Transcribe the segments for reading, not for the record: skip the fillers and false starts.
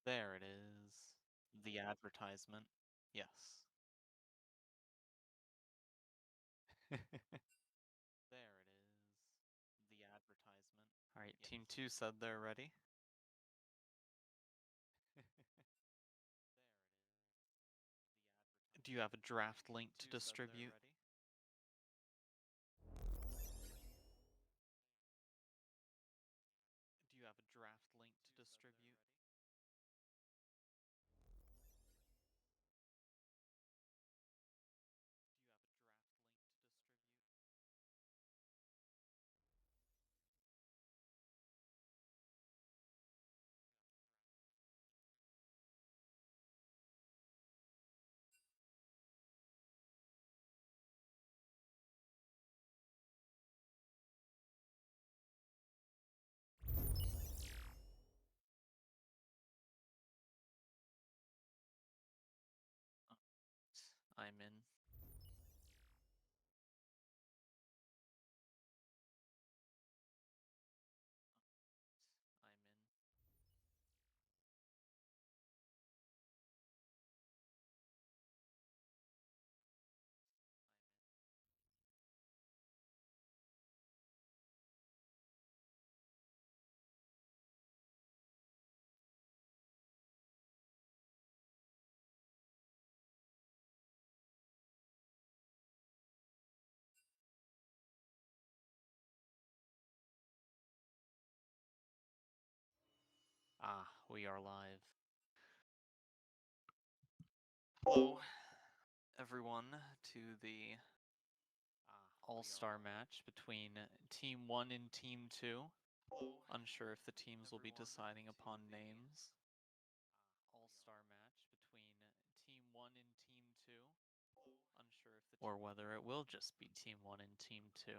There it is. The advertisement. Yes. There it is. The advertisement. Alright, yes. Team 2 said they're ready. There it is. The advertisement. Do you have a draft link to distribute? Do you have a draft link to distribute? Do you have a draft link to distribute? I'm in. I'm in. We are live. Hello, everyone, to the all-star match between Team 1 and Team 2. Unsure if the teams will be deciding upon names. All-star match between Team 1 and Team 2. Unsure if the or whether it will just be Team 1 and Team 2.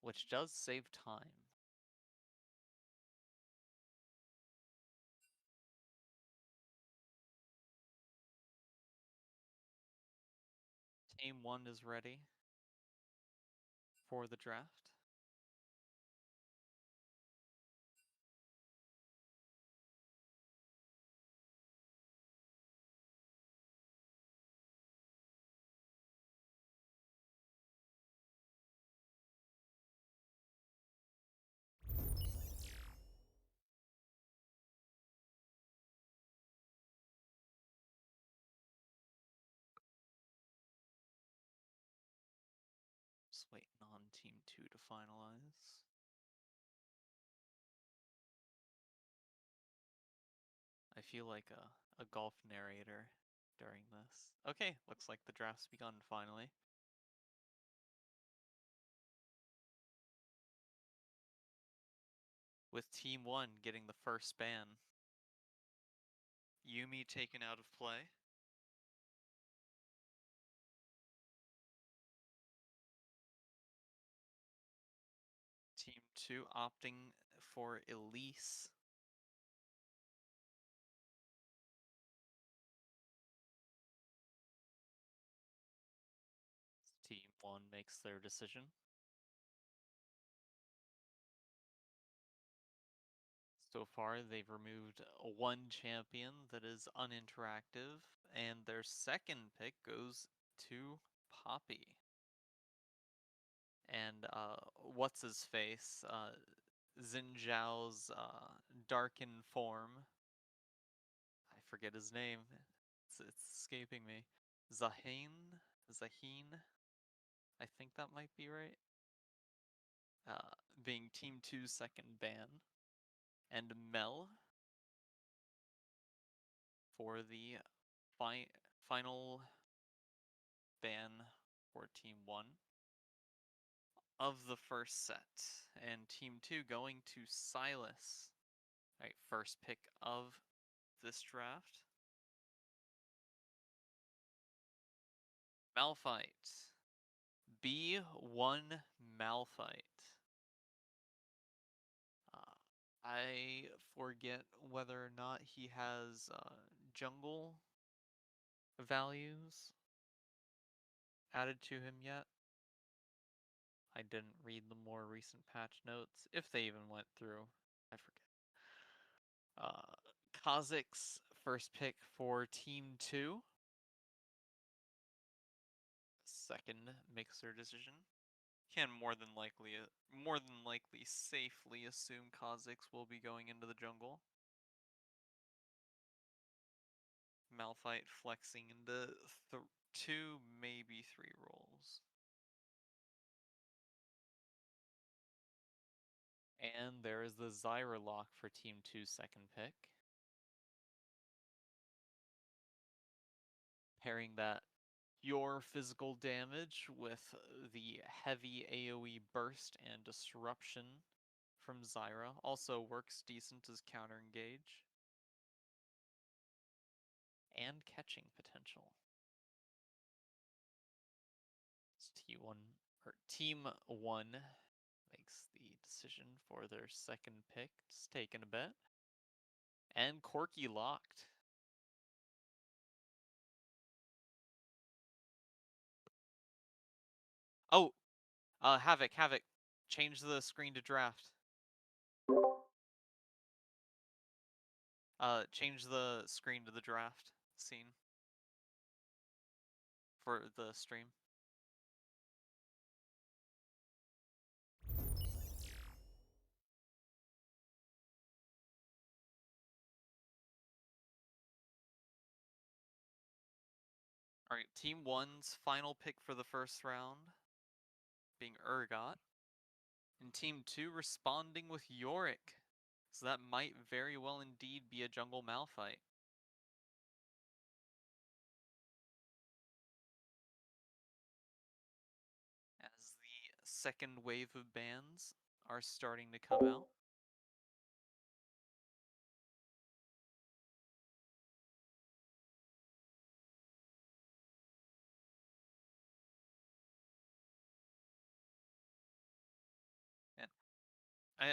Which does save time. Team 1 is ready for the draft. Just waiting on Team 2 to finalize. I feel like a golf narrator during this. Okay, looks like the draft's begun finally. With Team 1 getting the first ban. Yumi taken out of play. Team 2 opting for Elise. Team 1 makes their decision. So far, they've removed one champion that is uninteractive, and their second pick goes to Poppy. And what's his face? Xin Zhao's darken form. I forget his name. It's escaping me. Zaheen? I think that might be right. Being Team 2's second ban. And Mel for the final ban for Team 1 of the first set. And Team 2 going to Silas. Alright, first pick of this draft. Malphite. B1 Malphite. I forget whether or not he has jungle values added to him yet. I didn't read the more recent patch notes, if they even went through. I forget. Kha'Zix first pick for Team 2. Second mixer decision. Can more than likely safely assume Kha'Zix will be going into the jungle. Malphite flexing into 2, maybe 3 rolls. And there is the Zyra lock for Team 2's second pick. Pairing that pure physical damage with the heavy AoE burst and disruption from Zyra. Also works decent as counter engage. And catching potential. It's Team 1 makes the decision for their second pick. Just taking a bet. And Corki locked. Oh, Havoc, change the screen to draft. Change the screen to the draft scene for the stream. Alright, Team 1's final pick for the first round being Urgot. And Team 2 responding with Yorick. So that might very well indeed be a jungle Malphite. As the second wave of bans are starting to come out.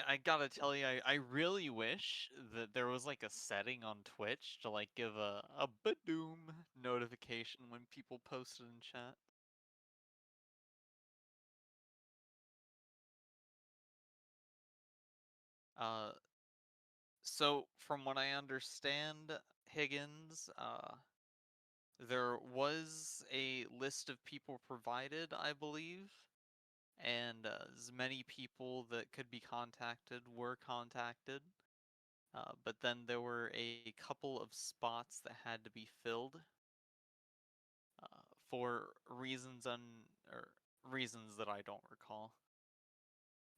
I gotta tell you, I really wish that there was like a setting on Twitch to like give a badoom notification when people posted in chat. So from what I understand, Higgins, there was a list of people provided, I believe, and as many people that could be contacted were contacted. But then there were a couple of spots that had to be filled for reasons reasons that I don't recall,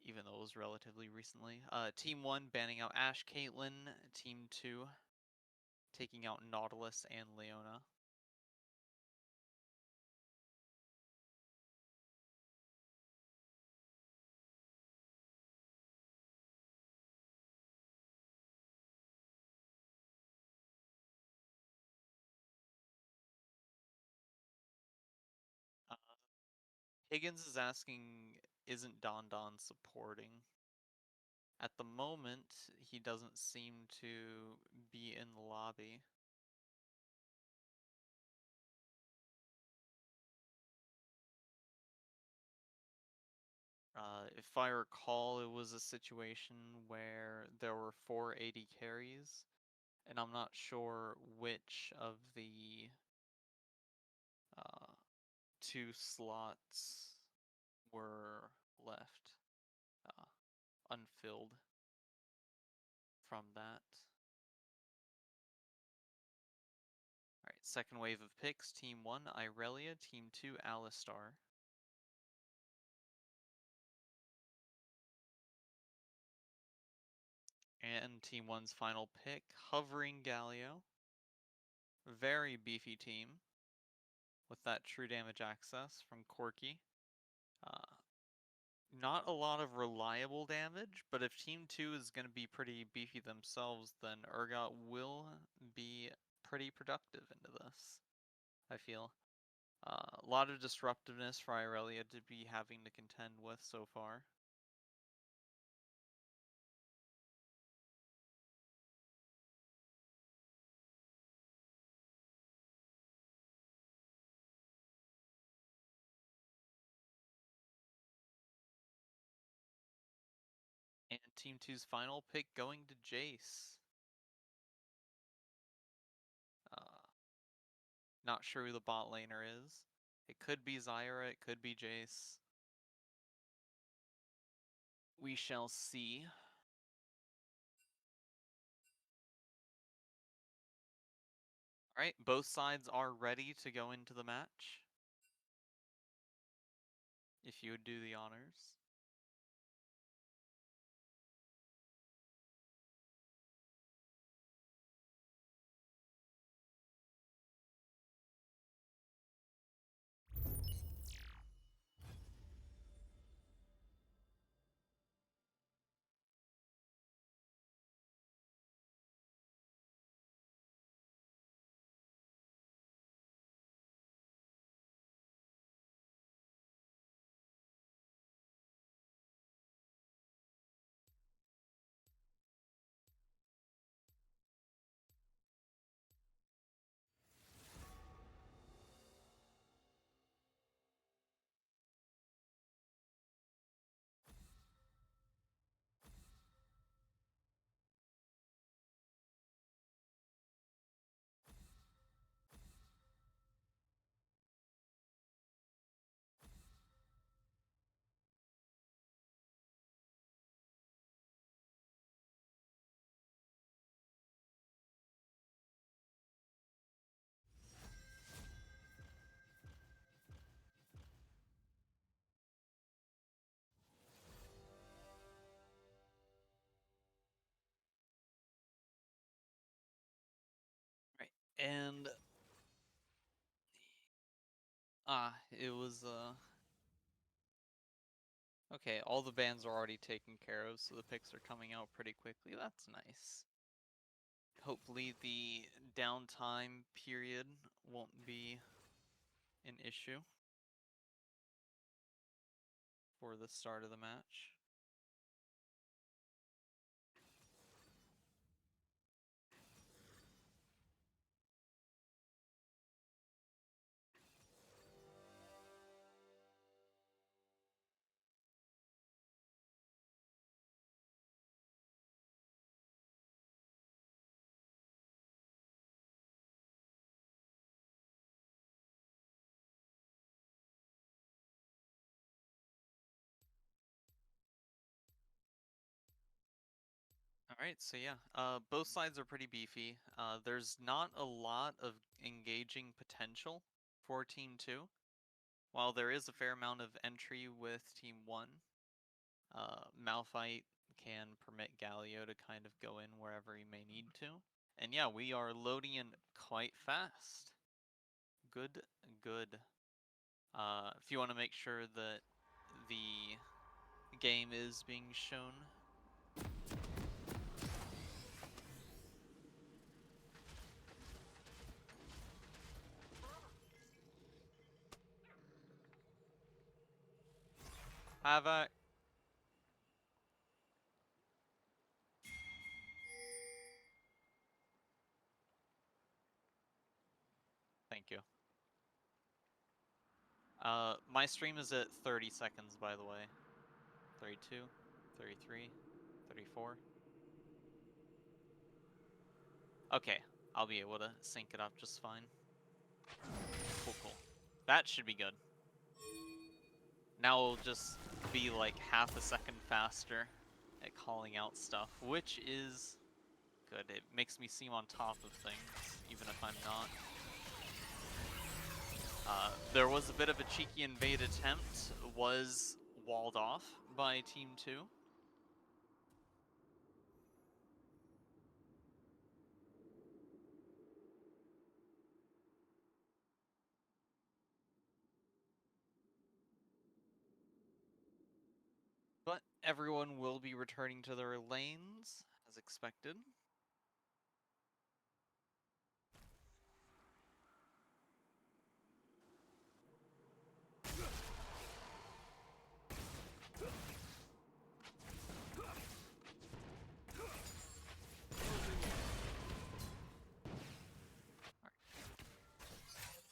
even though it was relatively recently. Team 1 banning out Ashe Caitlyn, Team 2 taking out Nautilus and Leona. Higgins is asking, isn't Don Don supporting? At the moment, he doesn't seem to be in the lobby. If I recall, it was a situation where there were 480 carries, and I'm not sure which of the 2 slots were left unfilled from that. Alright, second wave of picks. Team 1, Irelia. Team 2, Alistar. And Team 1's final pick, Hovering Galio. Very beefy team with that true damage access from Corki. Not a lot of reliable damage, but if Team 2 is going to be pretty beefy themselves, then Urgot will be pretty productive into this, I feel. A lot of disruptiveness for Irelia to be having to contend with so far. And Team 2's final pick going to Jace. Not sure who the bot laner is. It could be Zyra, it could be Jace. We shall see. Alright, both sides are ready to go into the match. If you would do the honors. Right, and it was okay, all the bans are already taken care of, so the picks are coming out pretty quickly. That's nice. Hopefully the downtime period won't be an issue for the start of the match. Alright, so yeah, both sides are pretty beefy. There's not a lot of engaging potential for Team 2. While there is a fair amount of entry with Team 1, Malphite can permit Galio to kind of go in wherever he may need to. And yeah, we are loading in quite fast. Good, good. If you want to make sure that the game is being shown. Havoc. Thank you. My stream is at 30 seconds, by the way. 32, 33, 34. Okay, I'll be able to sync it up just fine. Cool, cool. That should be good. Now we'll just be like half a second faster at calling out stuff, which is good. It makes me seem on top of things, even if I'm not. There was a bit of a cheeky invade attempt, was walled off by Team 2. But everyone will be returning to their lanes, as expected.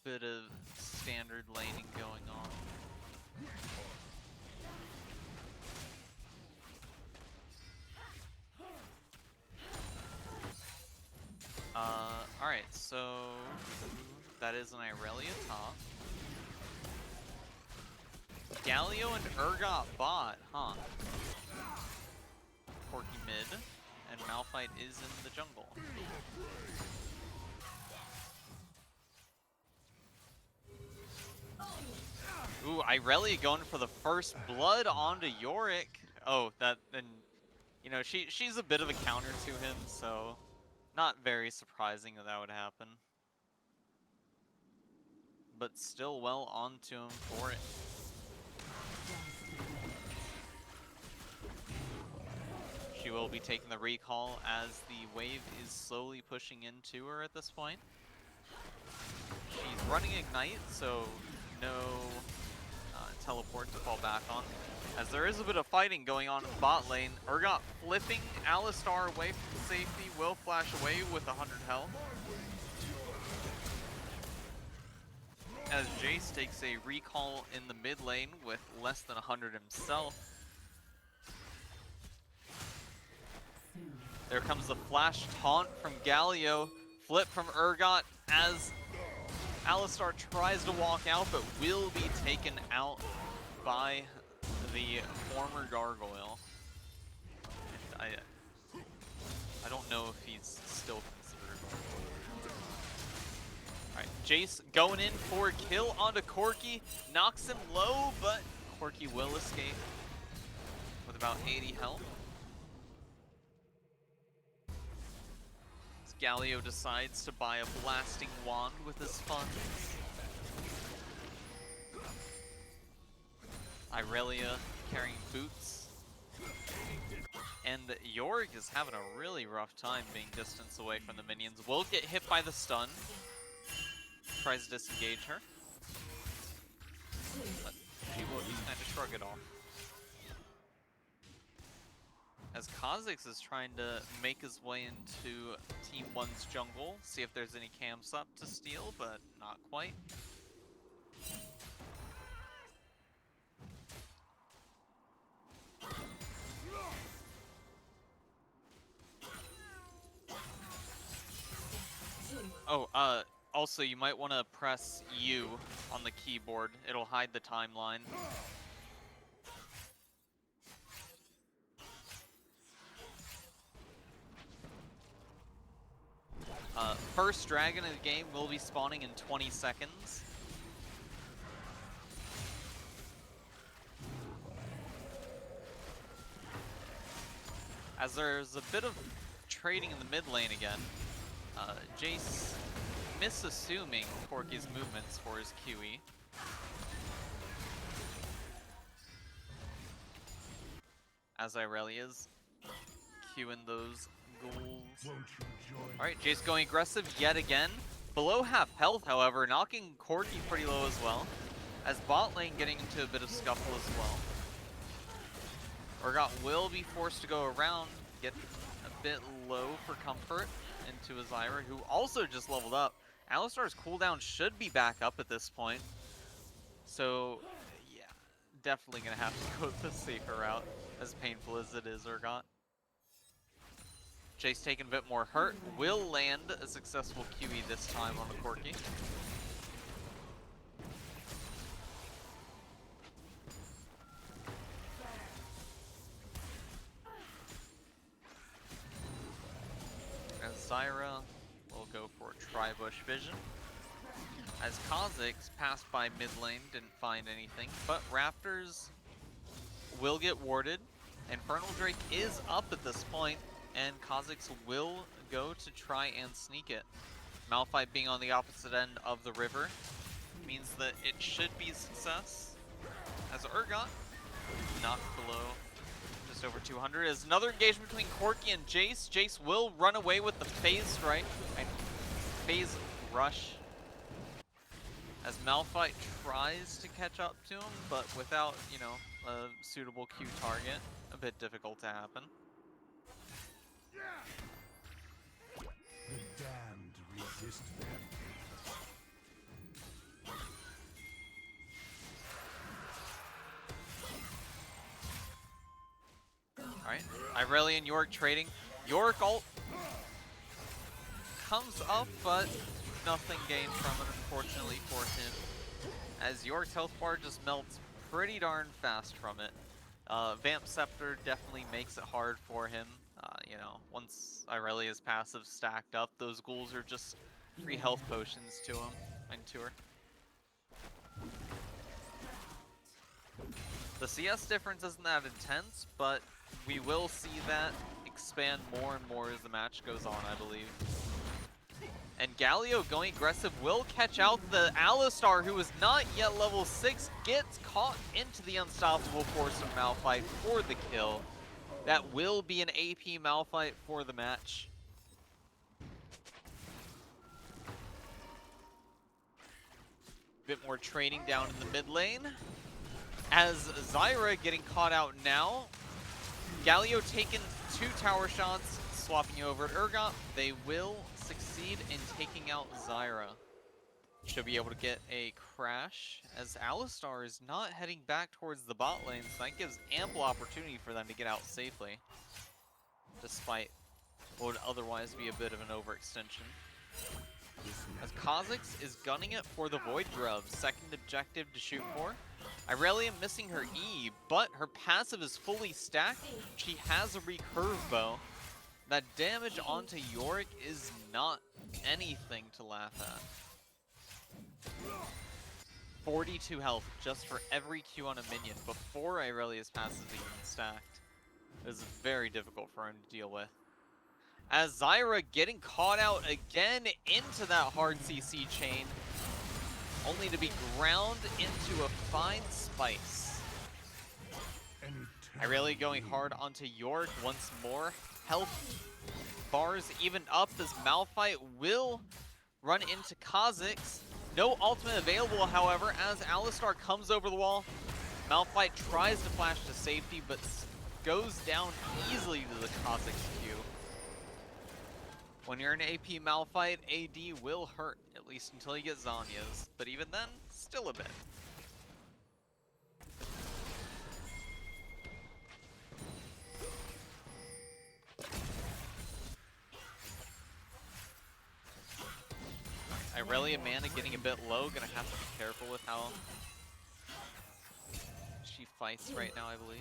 Bit of standard laning going on. Alright, so That is an Irelia top. Galio and Urgot bot, huh? Corki mid, and Malphite is in the jungle. Ooh, Irelia going for the first blood onto Yorick. Oh, then, you know, she's a bit of a counter to him, so not very surprising that would happen. But still well onto him for it. She will be taking the recall as the wave is slowly pushing into her at this point. She's running Ignite, so no teleport to fall back on. As there is a bit of fighting going on in the bot lane. Urgot flipping Alistar away from safety, will flash away with 100 health. As Jace takes a recall in the mid lane with less than 100 himself. There comes the flash taunt from Galio, flip from Urgot as Alistar tries to walk out, but will be taken out by the former Gargoyle. And I don't know if he's still considered a Gargoyle. Alright, Jace going in for a kill onto Corki, knocks him low, but Corki will escape with about 80 health. Galio decides to buy a blasting wand with his funds. Irelia carrying boots. And Yorick is having a really rough time being distance away from the minions. Will get hit by the stun. Tries to disengage her. But she will just kind of shrug it off. As Kha'Zix is trying to make his way into Team 1's jungle, see if there's any camps up to steal, but not quite. Oh, also you might want to press U on the keyboard. It'll hide the timeline. First dragon in the game will be spawning in 20 seconds. As there's a bit of trading in the mid lane again, Jace misassuming Corki's movements for his QE. As Irelia's queuing those ghouls. Alright, Jace going aggressive yet again. Below half health, however, knocking Corki pretty low as well. As bot lane getting into a bit of scuffle as well. Urgot will be forced to go around, get a bit low for comfort into his Zyra, who also just leveled up. Alistar's cooldown should be back up at this point. So, yeah, definitely going to have to go the safer route, as painful as it is, Urgot. Jace taking a bit more hurt, will land a successful QE this time on the Corki. As Zyra will go for a Tri-Bush Vision. As Kha'Zix passed by mid lane, didn't find anything, but Raptors will get warded. Infernal Drake is up at this point, and Kha'Zix will go to try and sneak it. Malphite being on the opposite end of the river means that it should be a success. As Urgot knocked below just over 200. As another engagement between Corki and Jace. Jace will run away with the phase strike and phase rush. As Malphite tries to catch up to him, but without, you know, a suitable Q target, a bit difficult to happen. The damned resist them. Alright, Irelia and Yorick trading. Yorick ult comes up, but nothing gained from it, unfortunately for him, as York's health bar just melts pretty darn fast from it. Vamp Scepter definitely makes it hard for him. You know, once Irelia's passive stacked up, those ghouls are just free health potions to him and to her. The CS difference isn't that intense, but we will see that expand more and more as the match goes on, I believe. And Galio going aggressive will catch out the Alistar, who is not yet level 6, gets caught into the unstoppable force of Malphite for the kill. That will be an AP Malphite for the match. Bit more trading down in the mid lane. As Zyra getting caught out now. Galio taking 2 tower shots, swapping you over at Urgot. They will succeed in taking out Zyra. Should be able to get a crash, as Alistar is not heading back towards the bot lane, so that gives ample opportunity for them to get out safely, despite what would otherwise be a bit of an overextension. As Kha'Zix is gunning it for the Void Grub, second objective to shoot for. Irelia missing her E, but her passive is fully stacked. She has a recurve bow. That damage onto Yorick is not anything to laugh at. 42 health just for every Q on a minion before Irelia's passive is even stacked. It is very difficult for him to deal with. As Zyra getting caught out again into that hard CC chain, only to be ground into a fine spice. Irelia going hard onto York once more. Health bars even up as Malphite will run into Kha'Zix. No ultimate available, however, as Alistar comes over the wall. Malphite tries to flash to safety, but goes down easily to the Kha'Zix Q. When you're an AP Malphite, AD will hurt, at least until you get Zanya's. But even then, still a bit. Irelia mana getting a bit low, gonna have to be careful with how she fights right now, I believe.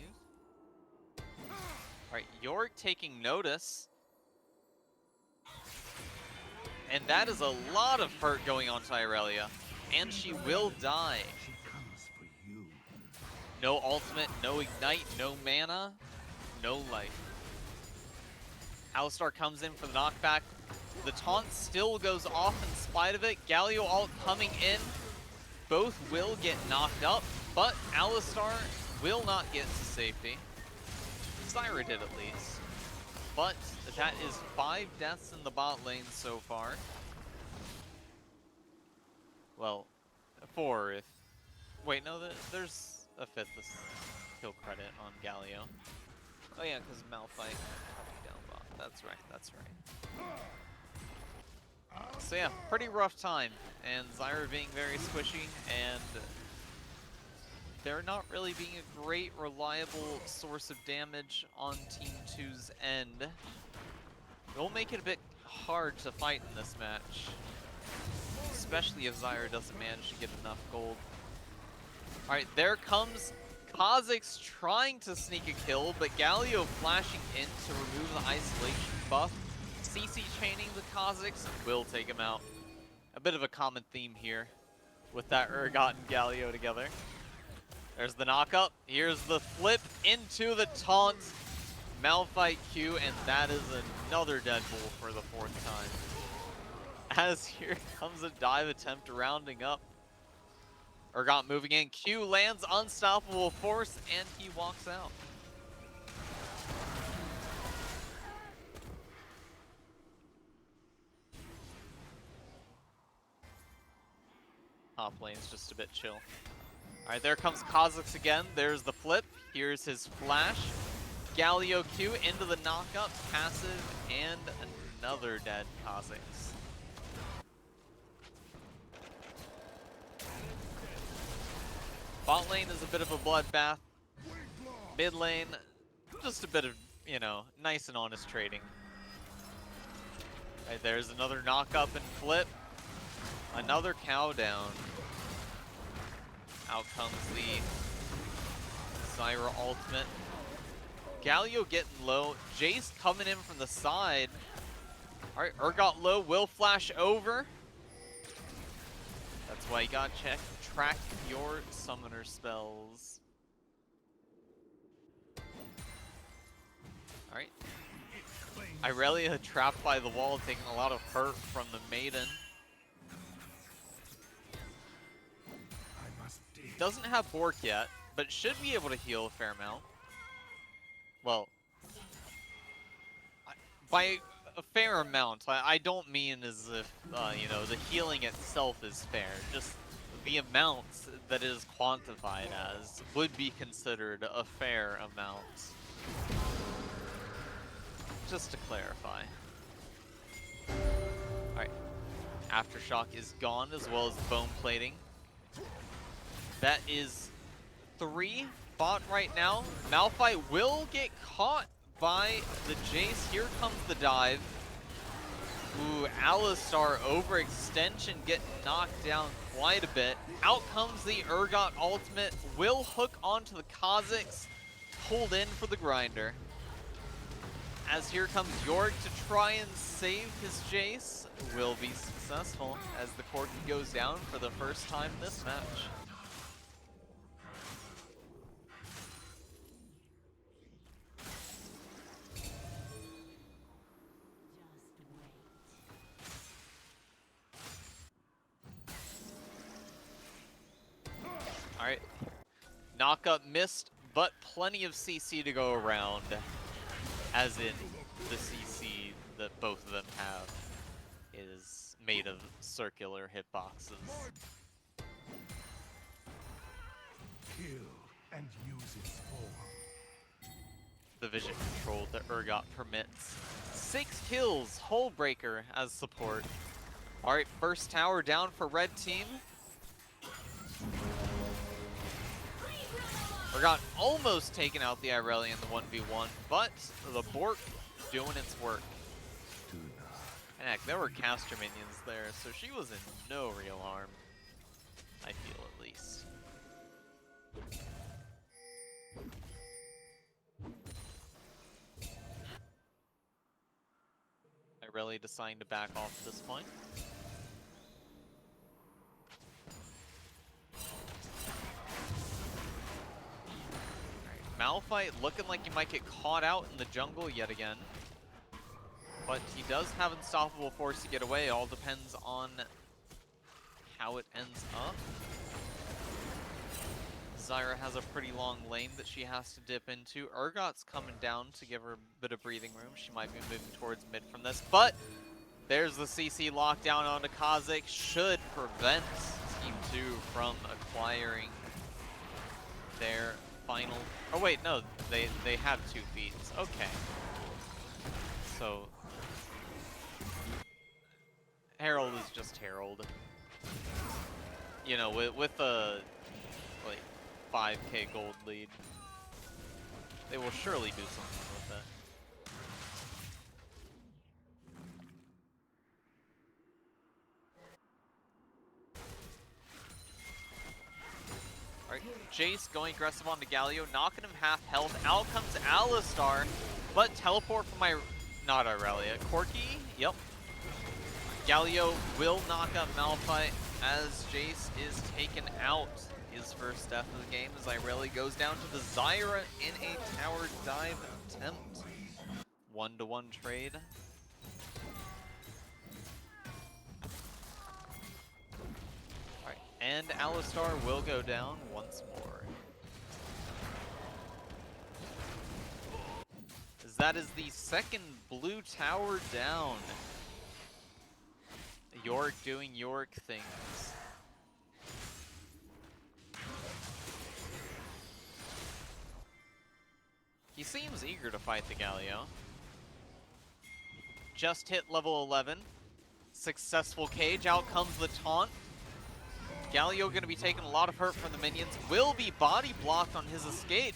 Alright, York taking notice. And that is a lot of hurt going on to Irelia. And she will die. No ultimate, no ignite, no mana, no life. Alistar comes in for the knockback. The taunt still goes off in spite of it. Galio ult coming in. Both will get knocked up, but Alistar will not get to safety. Zyra did at least. But that is 5 deaths in the bot lane so far. Well, 4 if... Wait, no, there's a 5th kill credit on Galio. Oh yeah, because Malphite down bot. That's right, that's right. So yeah, pretty rough time. And Zyra being very squishy, and they're not really being a great, reliable source of damage on Team 2's end. It'll make it a bit hard to fight in this match, especially if Zyra doesn't manage to get enough gold. Alright, there comes Kha'Zix trying to sneak a kill, but Galio flashing in to remove the isolation buff. CC chaining the Kha'Zix will take him out. A bit of a common theme here with that Urgot and Galio together. There's the knock-up. Here's the flip into the taunt. Malphite Q, and that is another dead bull for the 4th time. As here comes a dive attempt rounding up. Urgot moving in. Q lands unstoppable force, and he walks out. Top lane's just a bit chill. Alright, there comes Kha'Zix again. There's the flip. Here's his flash. Galio Q into the knockup, passive, and another dead Kha'Zix. Bot lane is a bit of a bloodbath. Mid lane, just a bit of, you know, nice and honest trading. Right, there's another knockup and flip. Another cow down. Out comes the Zyra ultimate. Galio getting low. Jace coming in from the side. Alright, Urgot low, will flash over. That's why you gotta track your summoner spells. Alright. Irelia trapped by the wall, taking a lot of hurt from the Maiden. Doesn't have Bork yet, but should be able to heal a fair amount. Well, by a fair amount, I don't mean as if, you know, the healing itself is fair. Just the amount that is quantified as would be considered a fair amount. Just to clarify. Alright. Aftershock is gone, as well as bone plating. That is 3 bot right now. Malphite will get caught by the Jace. Here comes the dive. Ooh, Alistar overextension getting knocked down quite a bit. Out comes the Urgot ultimate. Will hook onto the Kha'Zix. Pulled in for the grinder. As here comes Yorick to try and save his Jace. Will be successful as the Corki goes down for the first time this match. Alright. Knockup missed, but plenty of CC to go around. As in, the CC that both of them have is made of circular hitboxes. Kill and use its form. The vision control that Urgot permits. 6 kills, Hullbreaker as support. Alright, first tower down for red team. Urgot almost taking out the Irelia in the 1v1, but the Bork doing its work. And heck, there were caster minions there, so she was in no real harm. I feel at least. Irelia deciding to back off at this point. Malphite looking like he might get caught out in the jungle yet again. But he does have unstoppable force to get away. All depends on how it ends up. Zyra has a pretty long lane that she has to dip into. Urgot's coming down to give her a bit of breathing room. She might be moving towards mid from this. But there's the CC lockdown onto Kha'Zix. Should prevent Team 2 from acquiring their final. Oh wait, no, they have 2 feats. Okay. So Herald is just Herald. You know, with a like 5k gold lead, they will surely do something with it. Alright, Jace going aggressive onto Galio, knocking him half health. Out comes Alistar, but teleport from not Irelia, Corki, yep. Galio will knock up Malphite as Jace is taken out. His first death of the game as Irelia goes down to the Zyra in a tower dive attempt. 1-to-1 trade. Alright, and Alistar will go down once more. As that is the second blue tower down. Yorick doing Yorick things. He seems eager to fight the Galio. Just hit level 11. Successful cage, out comes the taunt. Galio going to be taking a lot of hurt from the minions. Will be body blocked on his escape.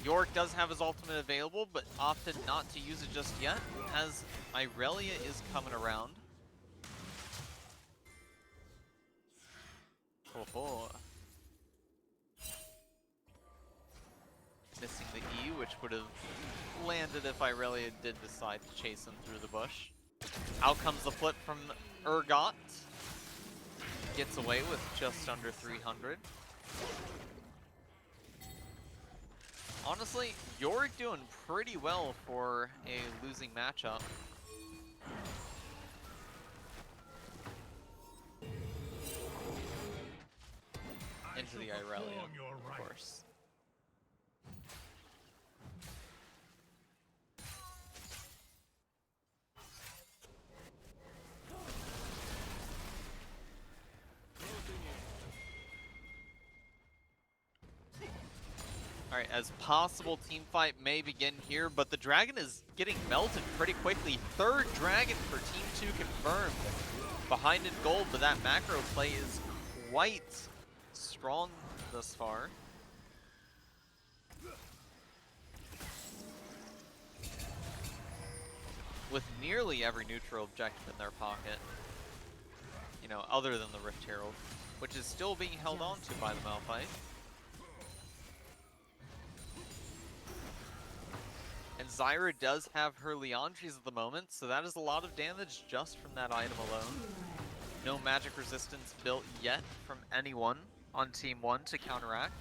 Yorick does have his ultimate available, but opted not to use it just yet, as Irelia is coming around. Oh. Missing the E, which would have landed if Irelia did decide to chase him through the bush. Out comes the flip from Urgot. Gets away with just under 300. Honestly, Yorick doing pretty well for a losing matchup. Into the Irelia, of course. Alright, as possible team fight may begin here, but the dragon is getting melted pretty quickly. Third dragon for Team 2 confirmed. Behind in gold, but that macro play is quite strong thus far. With nearly every neutral objective in their pocket. You know, other than the Rift Herald, which is still being held on to by the Malphite. And Zyra does have her Leandries at the moment, so that is a lot of damage just from that item alone. No magic resistance built yet from anyone on Team 1 to counteract.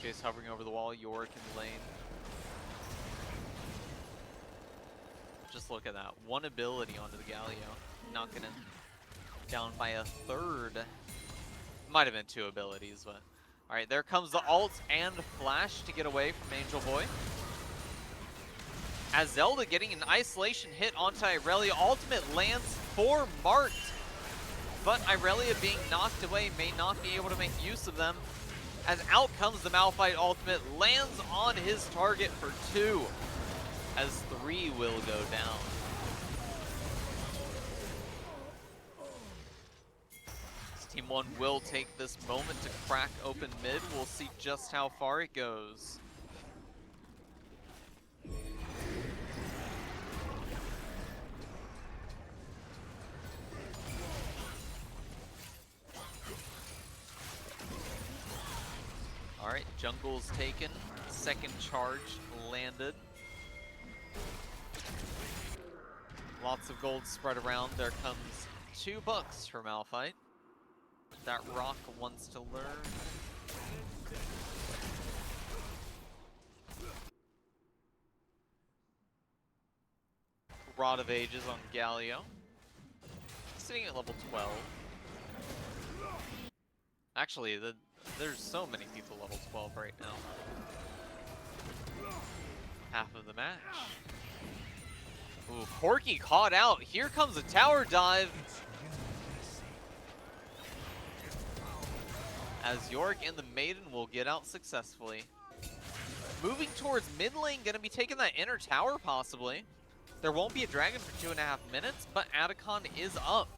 Jace hovering over the wall, Yorick in the lane. Just look at that. One ability onto the Galio, knocking him down by a third. Might have been two abilities, but... Alright, there comes the ult and flash to get away from Angel Boy. As Zelda getting an isolation hit onto Irelia, ultimate lands for Mart. But Irelia being knocked away may not be able to make use of them. As out comes the Malphite ultimate, lands on his target for 2. As 3 will go down. Team 1 will take this moment to crack open mid. We'll see just how far it goes. Alright, jungle's taken. Second charge landed. Lots of gold spread around. There comes $2 for Malphite. That rock wants to learn. Rod of Ages on Galio. Sitting at level 12. Actually, there's so many people level 12 right now. Half of the match. Ooh, Corki caught out. Here comes a tower dive. As Yorick and the Maiden will get out successfully. Moving towards mid lane, gonna be taking that inner tower possibly. There won't be a dragon for 2.5 minutes, but Adacon is up.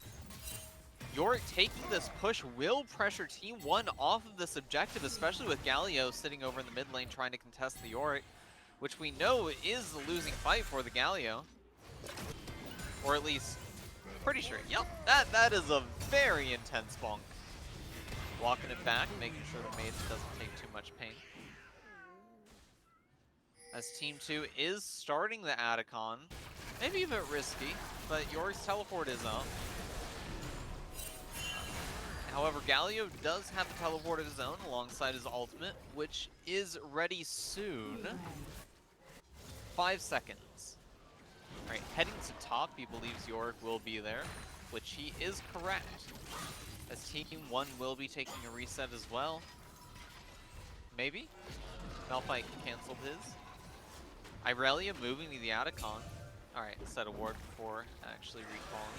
Yorick taking this push will pressure Team 1 off of this objective, especially with Galio sitting over in the mid lane trying to contest the Yorick, which we know is the losing fight for the Galio. Or at least, pretty sure. Yep, that is a very intense bonk. Walking it back, making sure the Maiden doesn't take too much pain. As Team 2 is starting the Adacon. Maybe a bit risky, but Yorick's teleport is up. However, Galio does have a teleport of his own alongside his ultimate, which is ready soon. 5 seconds. Alright, heading to top, he believes Yorick will be there, which he is correct. As Team 1 will be taking a reset as well. Maybe? Malphite canceled his. Irelia moving to the Adacon. Alright, set a ward before actually recalling.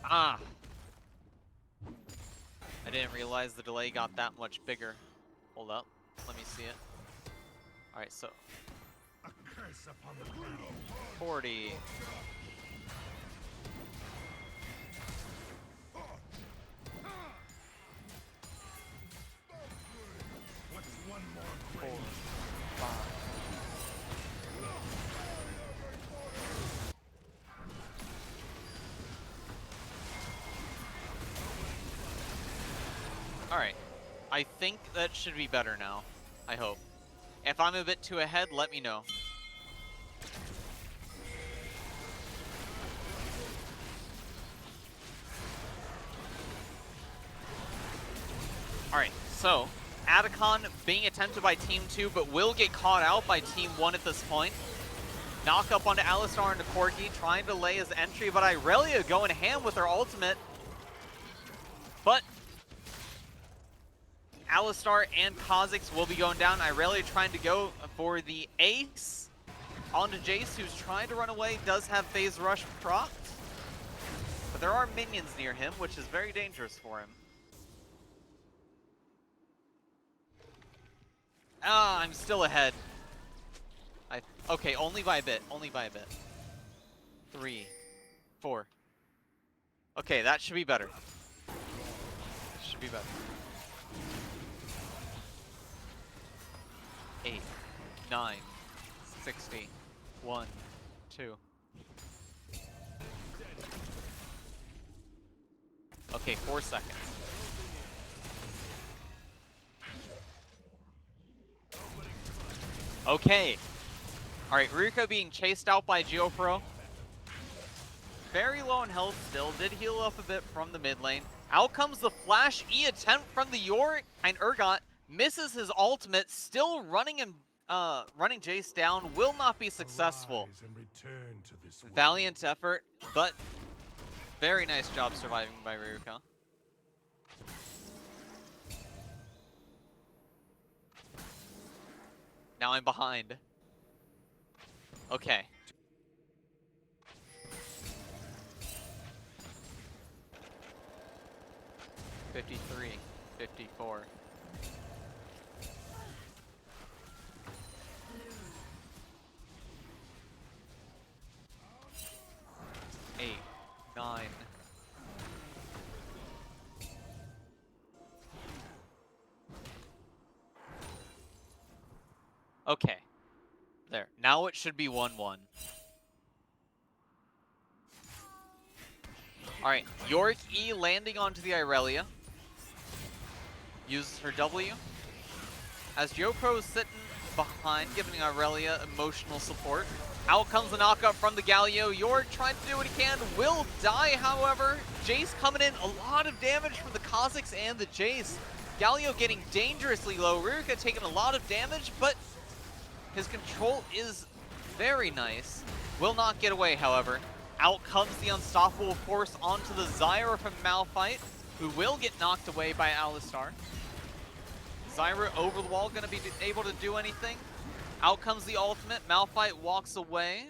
Ah! I didn't realize the delay got that much bigger. Hold up, let me see it. Alright, so 40. What's 1 more 4, 5. Alright. I think that should be better now. I hope. If I'm a bit too ahead, let me know. Alright, so Atacon being attempted by Team 2, but will get caught out by Team 1 at this point. Knock up onto Alistar and Corki, trying to lay his entry, but Irelia going ham with her ultimate. But Alistar and Kha'Zix will be going down. Irelia trying to go for the ace onto Jace, who's trying to run away, does have Phase Rush procced. But there are minions near him, which is very dangerous for him. Ah, I'm still ahead. Okay, only by a bit, only by a bit. 3, 4. Okay, that should be better. Should be better. 8, 9, 60, 1, 2. Okay, 4 seconds. Okay. Alright, Ruka being chased out by Geopro. Very low in health still. Did heal up a bit from the mid lane. Out comes the Flash E attempt from the Yorick, and Urgot misses his ultimate, still running him, running Jace down. Will not be successful. Valiant effort, but very nice job surviving by Ruka. Now I'm behind. Okay. $53, $54. $8, $9. Okay. There. Now it should be 1-1. Alright, Yorick E landing onto the Irelia. Uses her W. As GeoPro is sitting behind, giving Irelia emotional support. Out comes the knockup from the Galio. Yorick trying to do what he can. Will die, however. Jace coming in. A lot of damage from the Kha'Zix and the Jace. Galio getting dangerously low. Ruka taking a lot of damage, but his control is very nice. Will not get away, however. Out comes the unstoppable force onto the Zyra from Malphite, who will get knocked away by Alistar. Zyra over the wall, gonna be able to do anything. Out comes the ultimate. Malphite walks away.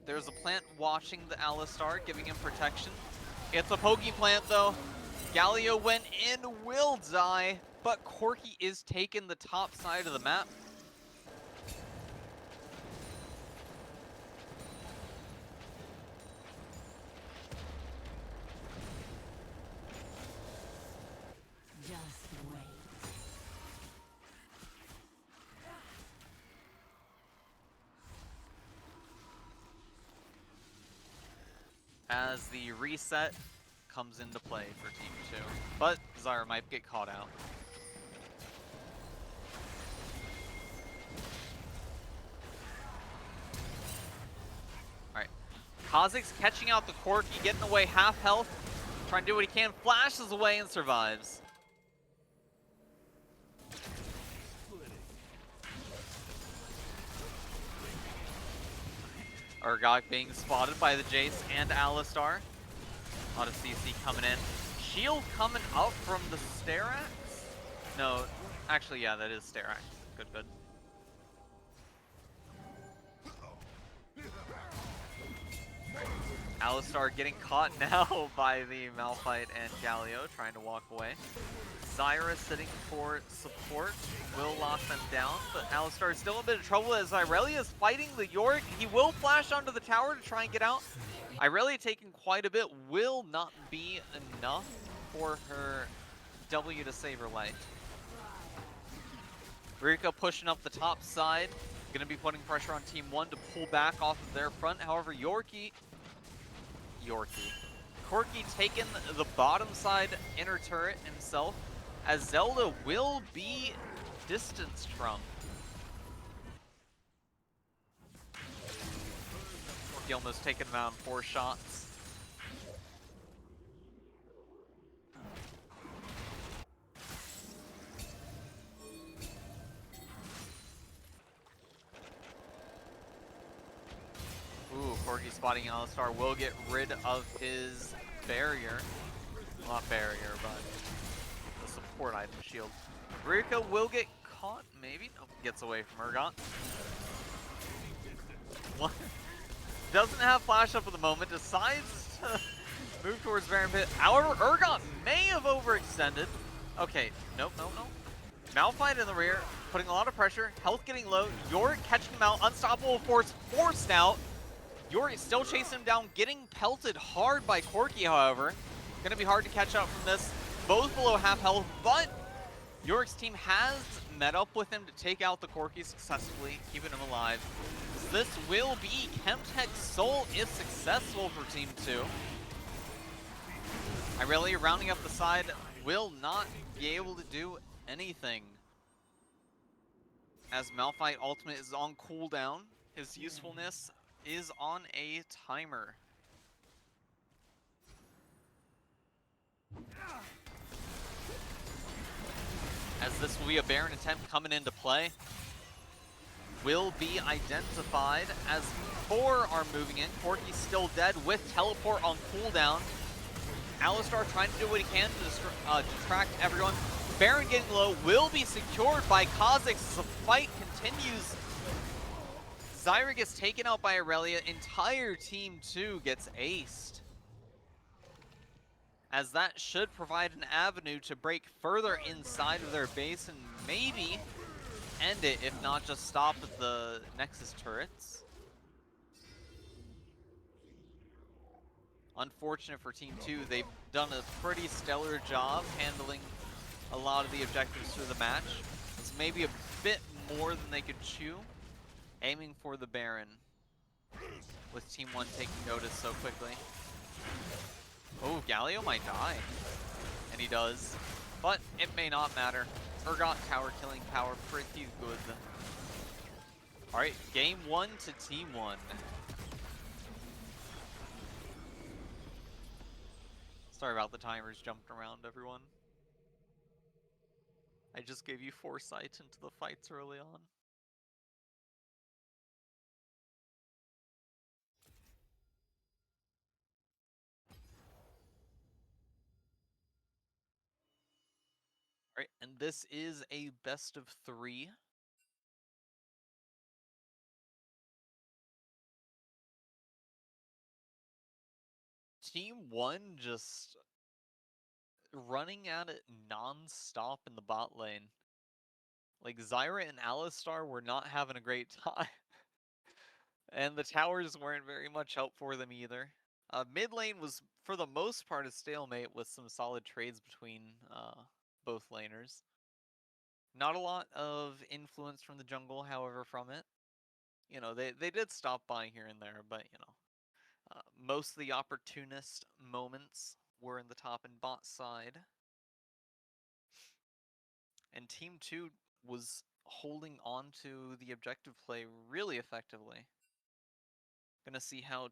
There's a plant watching the Alistar, giving him protection. It's a pokey plant, though. Galio went in, will die, but Corki is taking the top side of the map. As the reset comes into play for Team 2. But Zyra might get caught out. Alright. Kha'Zix catching out the Corki, getting away half health. Trying to do what he can. Flashes away and survives. Urgot being spotted by the Jace and Alistar. A lot of CC coming in. Shield coming up from the Sterax? No, actually, yeah, that is Sterax. Good, good. Alistar getting caught now by the Malphite and Galio, trying to walk away. Zyra sitting for support, will lock them down, but Alistar is still in a bit of trouble as Irelia is fighting the Yorick. He will flash onto the tower to try and get out. Irelia taking quite a bit, will not be enough for her W to save her life. Rika pushing up the top side, gonna be putting pressure on Team 1 to pull back off of their front. However, Corki taking the bottom side inner turret himself. as Zelda will be distanced from. He almost taken him out in 4 shots. Ooh, Corki spotting Alistar will get rid of his barrier. Well, not barrier, but the support item shield. Rika will get caught, maybe? Nope, gets away from Urgot. What? Doesn't have flash up at the moment, decides to move towards Baron Pit. However, Urgot may have overextended. Okay, nope. Malphite in the rear, putting a lot of pressure, health getting low, Yorick catching him out, unstoppable force forced out. Yorick still chasing him down, getting pelted hard by Corki, however. Gonna be hard to catch up from this. Both below half health, but Yorick's team has met up with him to take out the Corki successfully, keeping him alive. This will be Chemtech's Soul if successful for Team 2. Irelia rounding up the side will not be able to do anything, as Malphite ultimate is on cooldown. His usefulness is on a timer. As this will be a Baron attempt coming into play. Will be identified as 4 are moving in. Corki's still dead with teleport on cooldown. Alistar trying to do what he can to distract everyone. Baron getting low will be secured by Kha'Zix as the fight continues. Zyra gets taken out by Irelia. Entire Team 2 gets aced, as that should provide an avenue to break further inside of their base and maybe end it, if not just stop at the Nexus turrets. Unfortunate for Team 2, they've done a pretty stellar job handling a lot of the objectives through the match. It's maybe a bit more than they could chew, aiming for the Baron, with Team 1 taking notice so quickly. Oh, Galio might die, and he does, but it may not matter. Urgot tower killing power pretty good. Alright, game 1 to Team 1. Sorry about the timers jumping around, everyone. I just gave you foresight into the fights early on. Alright, and this is a best of 3. Team 1 just running at it non-stop in the bot lane. Like, Zyra and Alistar were not having a great time. And the towers weren't very much help for them either. Mid lane was, for the most part, a stalemate with some solid trades between both laners. Not a lot of influence from the jungle, however, from it. You know, they did stop by here and there, but, you know, most of the opportunist moments were in the top and bot side. And Team 2 was holding on to the objective play really effectively. Gonna see how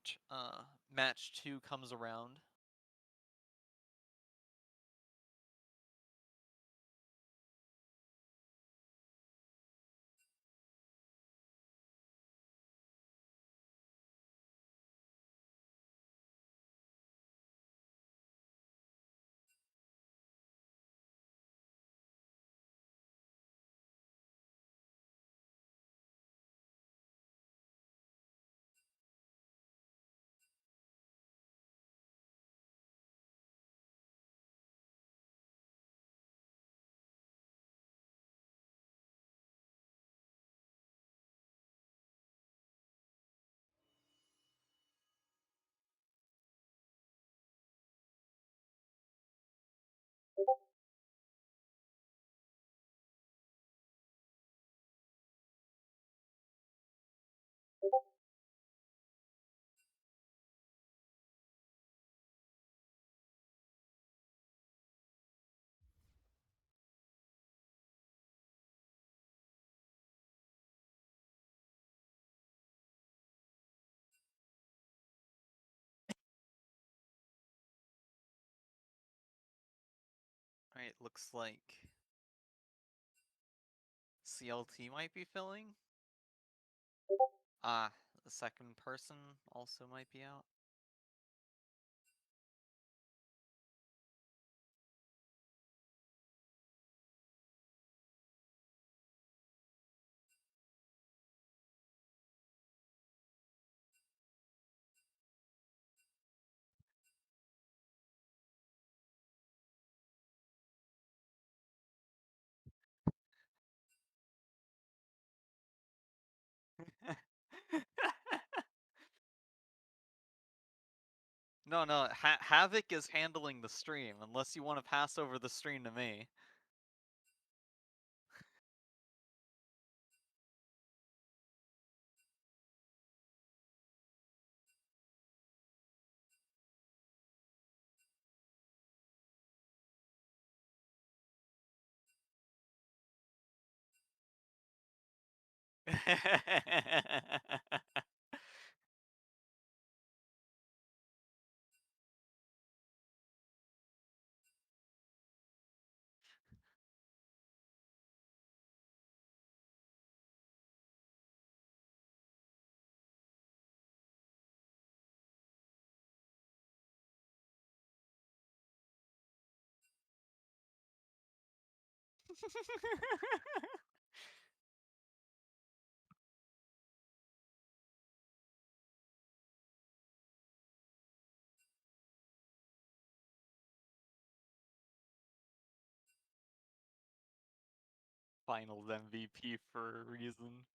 match 2 comes around. Alright, looks like CLT might be filling. Ah, the second person also might be out. No, Havoc is handling the stream, unless you want to pass over the stream to me. Finals MVP for a reason.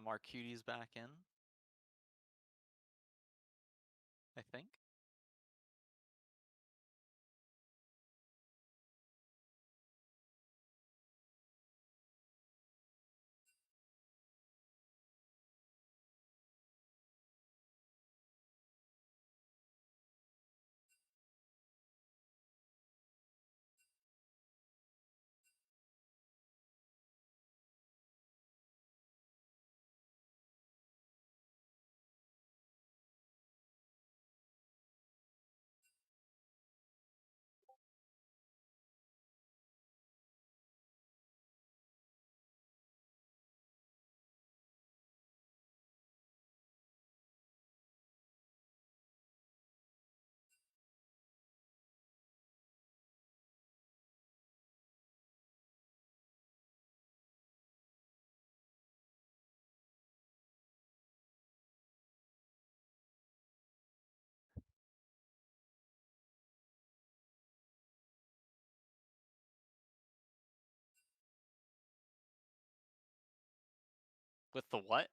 Marcuti's back in, I think. With the what?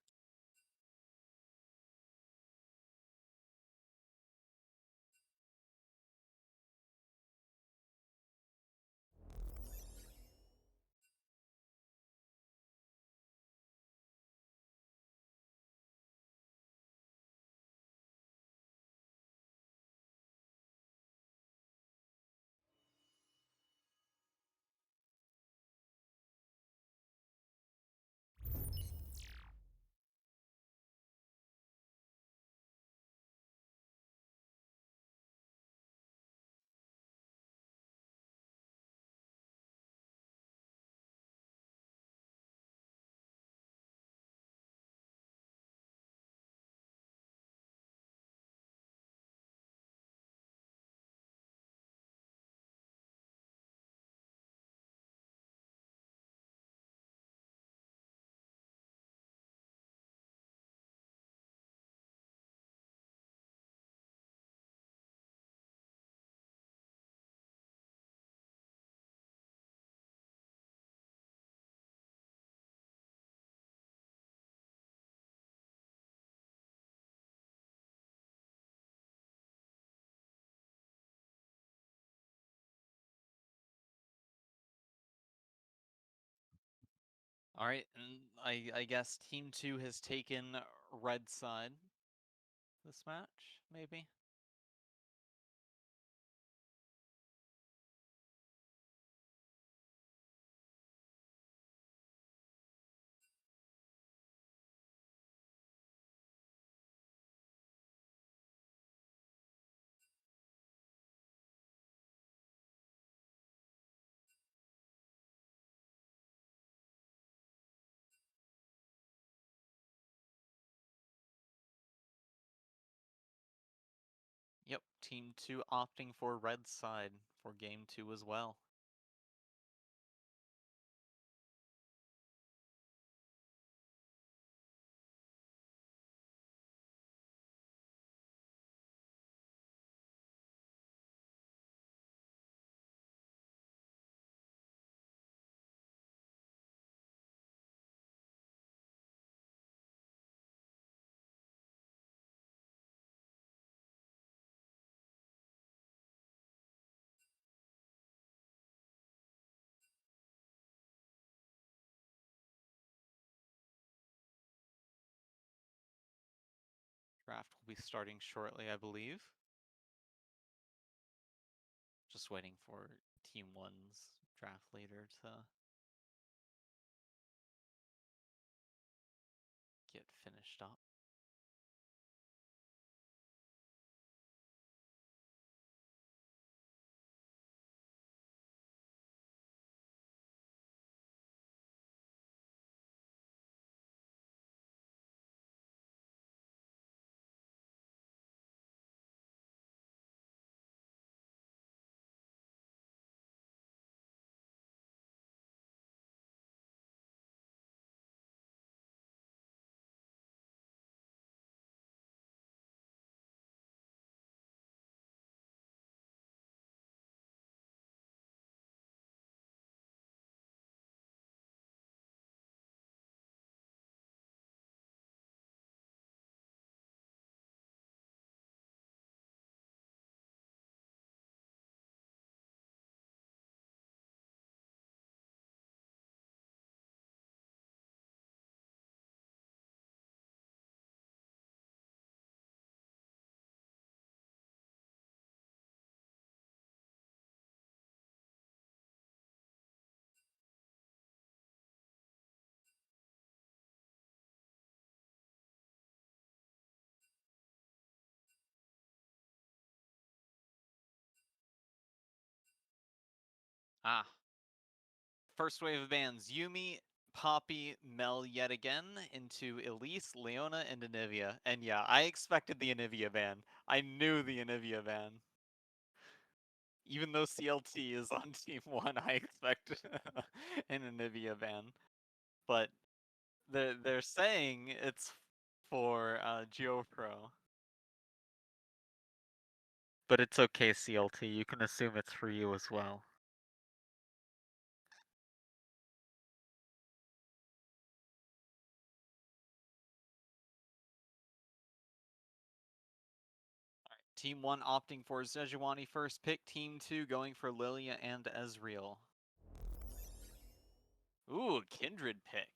All right, and I guess Team 2 has taken red side this match, maybe? Yep, Team 2 opting for red side for Game 2 as well. Draft will be starting shortly, I believe. Just waiting for Team 1's draft leader to get finished up. Ah, first wave of bans. Yumi, Poppy, Mel yet again into Elise, Leona, and Anivia. And yeah, I expected the Anivia ban. I knew the Anivia ban. Even though CLT is on Team 1, I expect an Anivia ban. But they're saying it's for GeoPro. But it's okay, CLT. You can assume it's for you as well. Team 1 opting for Sejuani first pick. Team 2 going for Lilia and Ezreal. Ooh, Kindred pick.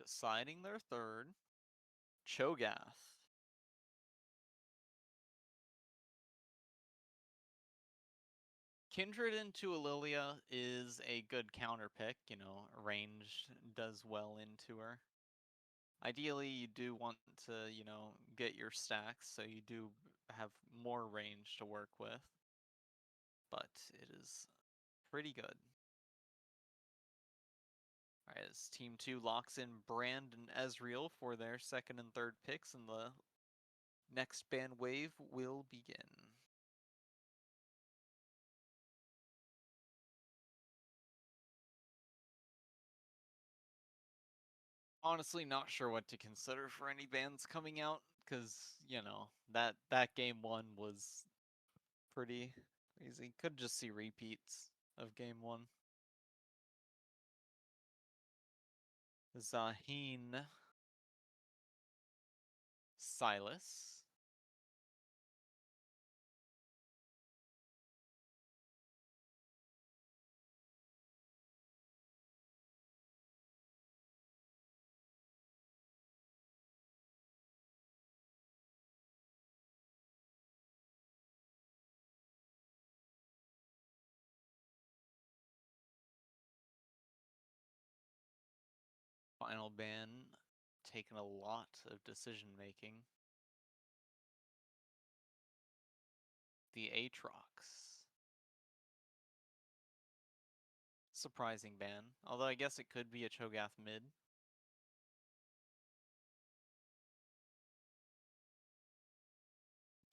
Deciding their third. Cho'Gath. Kindred into Lilia is a good counter pick. You know, range does well into her. Ideally, you do want to, you know, get your stacks so you do have more range to work with. But it is pretty good. Alright, as Team 2 locks in Brand and Ezreal for their second and third picks, and the next ban wave will begin. Honestly, not sure what to consider for any bans coming out, because, you know, that game 1 was pretty Crazy. Could just see repeats of game 1. Zaheen. Silas. Final ban, taken a lot of decision making. The Aatrox. Surprising ban, although I guess it could be a Cho'Gath mid.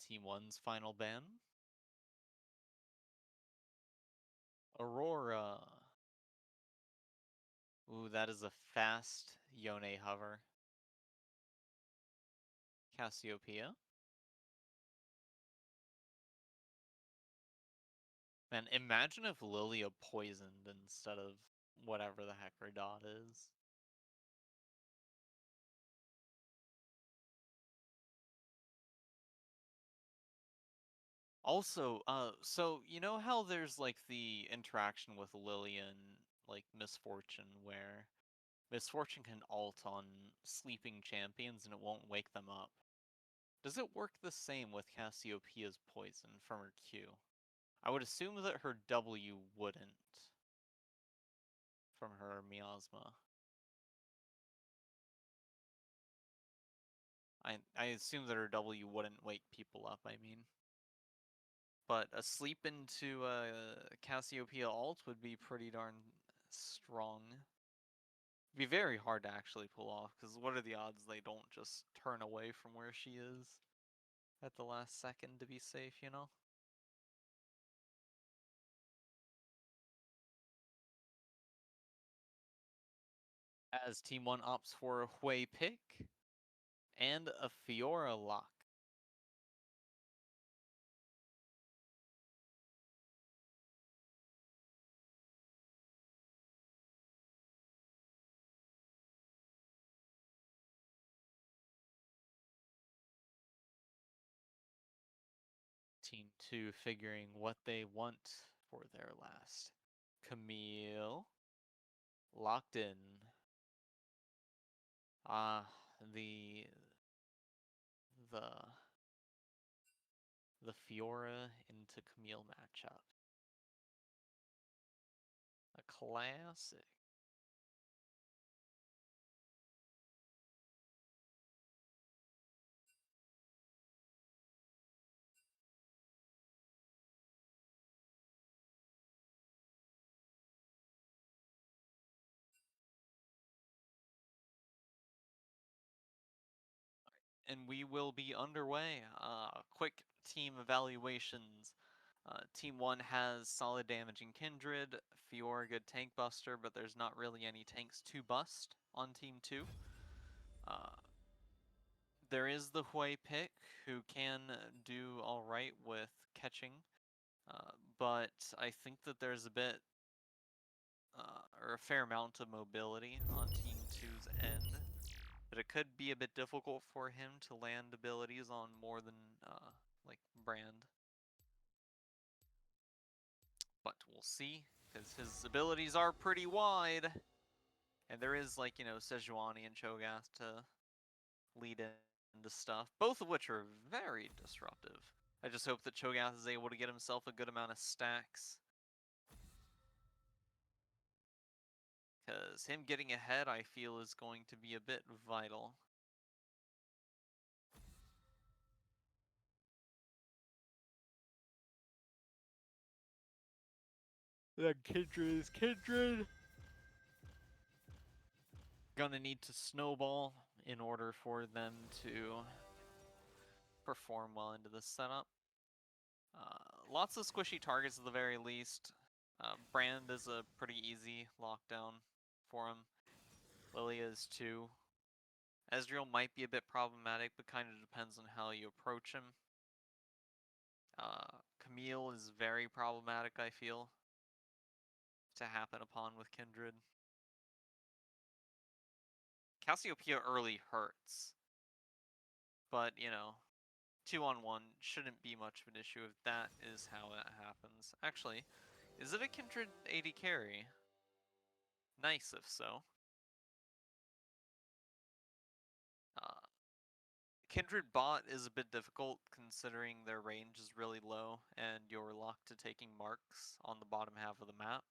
Team 1's final ban. Aurora. Ooh, that is a fast Yone hover. Cassiopeia. Man, imagine if Lilia poisoned instead of whatever the heck her dot is. Also, so you know how there's like the interaction with Lilia and like Misfortune where Misfortune can ult on sleeping champions and it won't wake them up. Does it work the same with Cassiopeia's poison from her Q? I would assume that her W wouldn't from her miasma. I assume that her W wouldn't wake people up, I mean. But a sleep into Cassiopeia ult would be pretty darn strong. It'd be very hard to actually pull off, because what are the odds they don't just turn away from where she is at the last second to be safe, you know? As Team 1 opts for a Hui pick and a Fiora lock. Team 2 figuring what they want for their last. Camille. Locked in. The the the Fiora into Camille matchup. A classic. And we will be underway. Quick team evaluations. Team 1 has solid damaging Kindred, Fiora good tank buster, but there's not really any tanks to bust on Team 2. There is the Hui pick, who can do alright with catching, but I think that there's a bit, or a fair amount of mobility on Team 2's end. But it could be a bit difficult for him to land abilities on more than, like, Brand. But we'll see, because his abilities are pretty wide. And there is, like, you know, Sejuani and Cho'Gath to lead into stuff, both of which are very disruptive. I just hope that Cho'Gath is able to get himself a good amount of stacks. Because him getting ahead, I feel, is going to be a bit vital. Then Kindred is Kindred. Gonna need to snowball in order for them to perform well into this setup. Lots of squishy targets at the very least. Brand is a pretty easy lockdown for him. Lilia is too. Ezreal might be a bit problematic, but kind of depends on how you approach him. Camille is very problematic, I feel, to happen upon with Kindred. Cassiopeia early hurts, but, you know, 2-on-1 shouldn't be much of an issue if that is how that happens. Actually, is it a Kindred AD carry? Nice if so. Kindred bot is a bit difficult considering their range is really low and you're locked to taking marks on the bottom half of the map.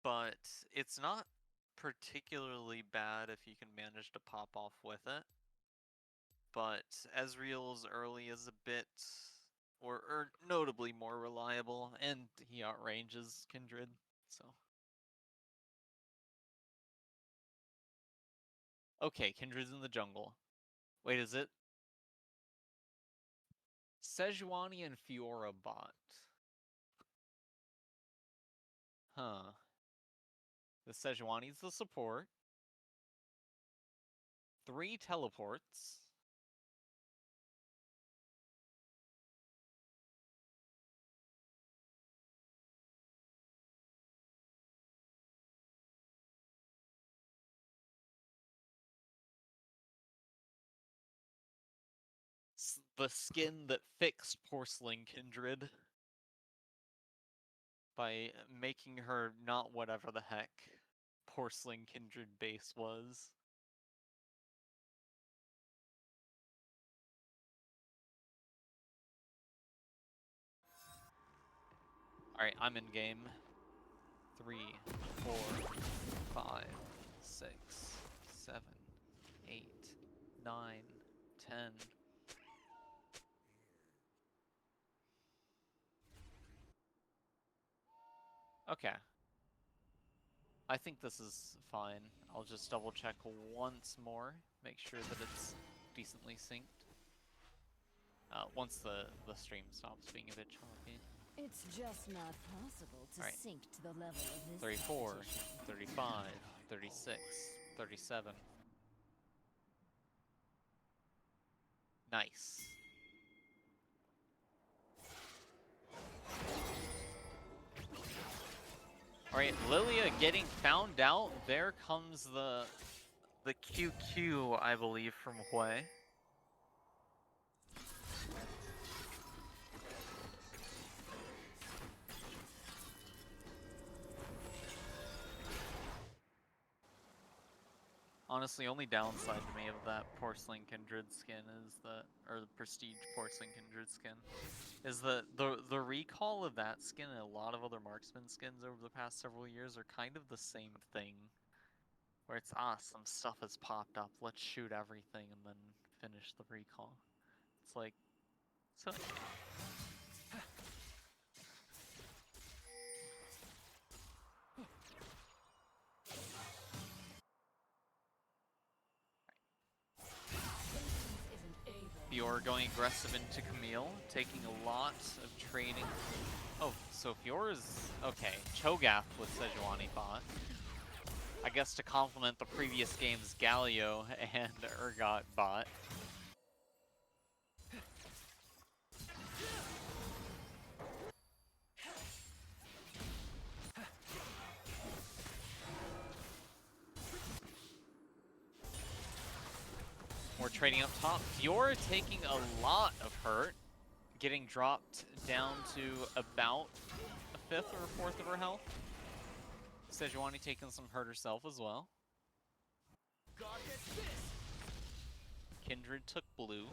But it's not particularly bad if you can manage to pop off with it. But Ezreal's early is a bit, or notably more reliable, and he outranges Kindred, so. Okay, Kindred's in the jungle. Wait, is it? Sejuani and Fiora bot. Huh. The Sejuani's the support. 3 teleports. The skin that fixed Porcelain Kindred by making her not whatever the heck Porcelain Kindred base was. Alright, I'm in game. 3, 4, 5, 6, 7, 8, 9, 10. Okay. I think this is fine. I'll just double check once more, make sure that it's decently synced. Once the stream stops being a bit choppy. It's just not possible to sink to the level of this 34, 35, 36, 37. Nice. Alright, Lilia getting found out. There comes the QQ, I believe, from Hui. Honestly, only downside to me of that Porcelain Kindred skin is that, or the Prestige Porcelain Kindred skin, is that the recall of that skin and a lot of other marksman skins over the past several years are kind of the same thing. Where it's, some stuff has popped up, let's shoot everything and then finish the recall. It's like, so... Fiora going aggressive into Camille, taking a lot of trading. Oh, so Fiora's... okay, Cho'Gath with Sejuani bot. I guess to complement the previous game's Galio and Urgot bot. More trading up top. Fiora taking a lot of hurt, getting dropped down to about a 5th or 4th of her health. Sejuani taking some hurt herself as well. Kindred took blue.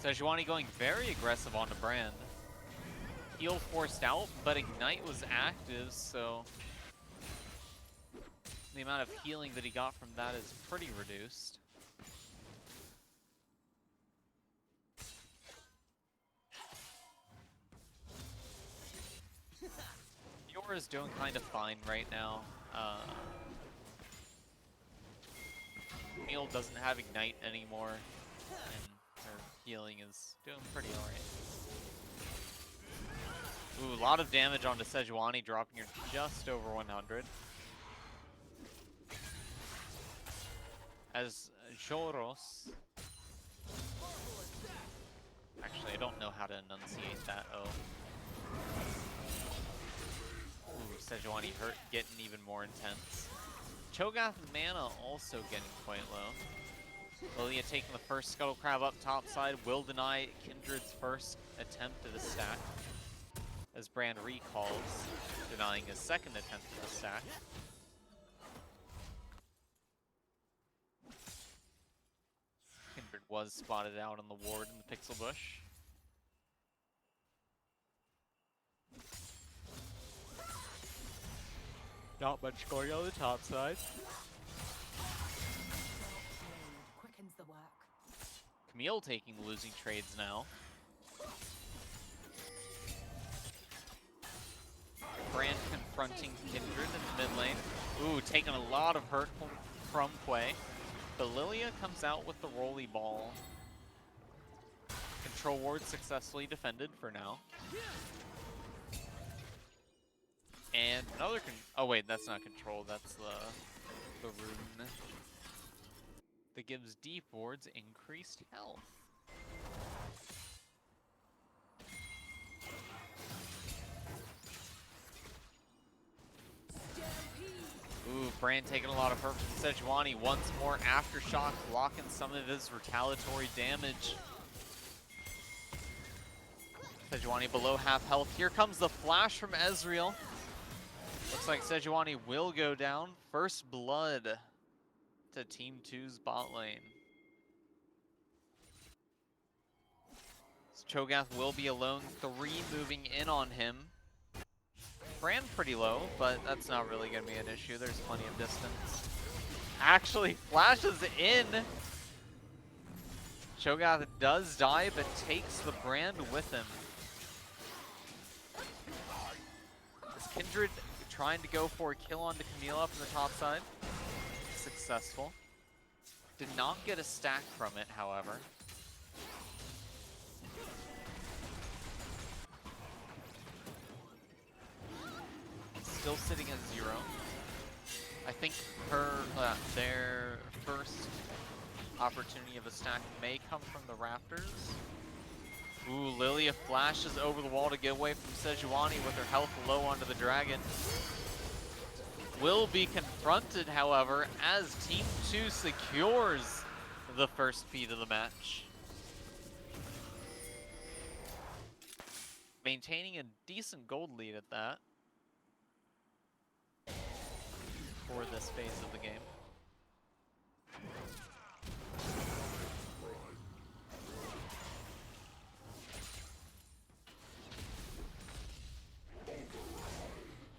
Sejuani going very aggressive onto Brand. Heal forced out, but Ignite was active, so the amount of healing that he got from that is pretty reduced. Fiora's doing kind of fine right now. Camille doesn't have Ignite anymore, and her healing is doing pretty alright. Ooh, a lot of damage onto Sejuani, dropping her just over 100. As Joros... Actually, I don't know how to enunciate that O. Ooh, Sejuani hurt, getting even more intense. Cho'Gath mana also getting quite low. Lilia taking the first Scuttle Crab up top side will deny Kindred's first attempt at a stack. As Brand recalls, denying his second attempt at a stack. Kindred was spotted out on the ward in the Pixel Bush. Not much going on the top side. Quickens the work. Camille taking losing trades now. Brand confronting Kindred in the mid lane. Ooh, taking a lot of hurt from Quay. But Lilia comes out with the rolly ball. Control ward successfully defended for now. And another oh wait, that's not control, that's the rune that gives deep wards increased health. Ooh, Brand taking a lot of hurt from Sejuani. Once more Aftershock, blocking some of his retaliatory damage. Sejuani below half health. Here comes the flash from Ezreal. Looks like Sejuani will go down. First blood to Team 2's bot lane. So Cho'Gath will be alone. 3 moving in on him. Brand pretty low, but that's not really going to be an issue. There's plenty of distance. Actually flashes in. Cho'Gath does die, but takes the Brand with him. Is Kindred trying to go for a kill onto Camille up on the top side? Successful. Did not get a stack from it, however. Still sitting at 0. I think their first opportunity of a stack may come from the Raptors. Ooh, Lilia flashes over the wall to get away from Sejuani with her health low onto the dragon. Will be confronted, however, as Team 2 secures the first feed of the match. Maintaining a decent gold lead at that. For this phase of the game.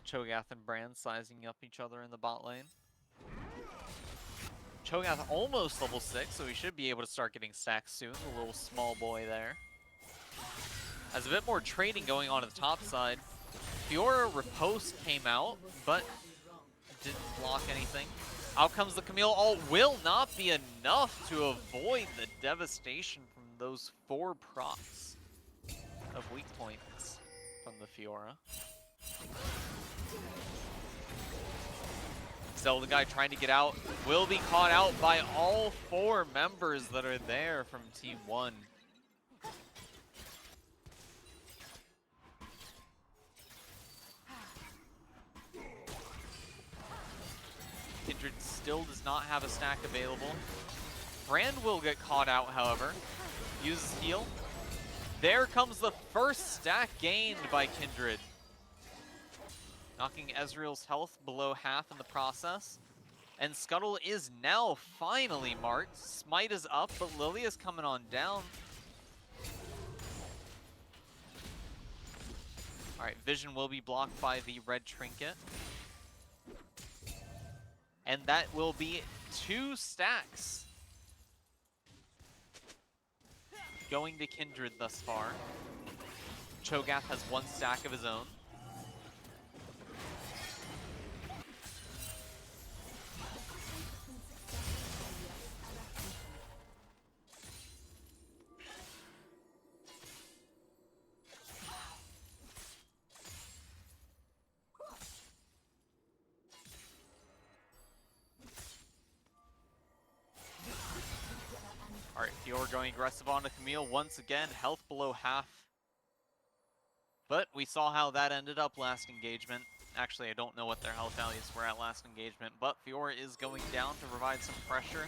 Cho'Gath and Brand sizing up each other in the bot lane. Cho'Gath almost level 6, so he should be able to start getting stacks soon. The little small boy there. Has a bit more trading going on at the top side. Fiora Riposte came out, but didn't block anything. Out comes the Camille ult. Will not be enough to avoid the devastation from those 4 procs of weak points from the Fiora. Zelda guy trying to get out will be caught out by all 4 members that are there from Team 1. Kindred still does not have a stack available. Brand will get caught out, however. Uses heal. There comes the first stack gained by Kindred. Knocking Ezreal's health below half in the process. And Scuttle is now finally marked. Smite is up, but Lilia's coming on down. Alright, vision will be blocked by the red trinket. And that will be 2 stacks going to Kindred thus far. Cho'Gath has 1 stack of his own. Fior going aggressive onto Camille once again, health below half. But we saw how that ended up last engagement. Actually, I don't know what their health values were at last engagement, but Fior is going down to provide some pressure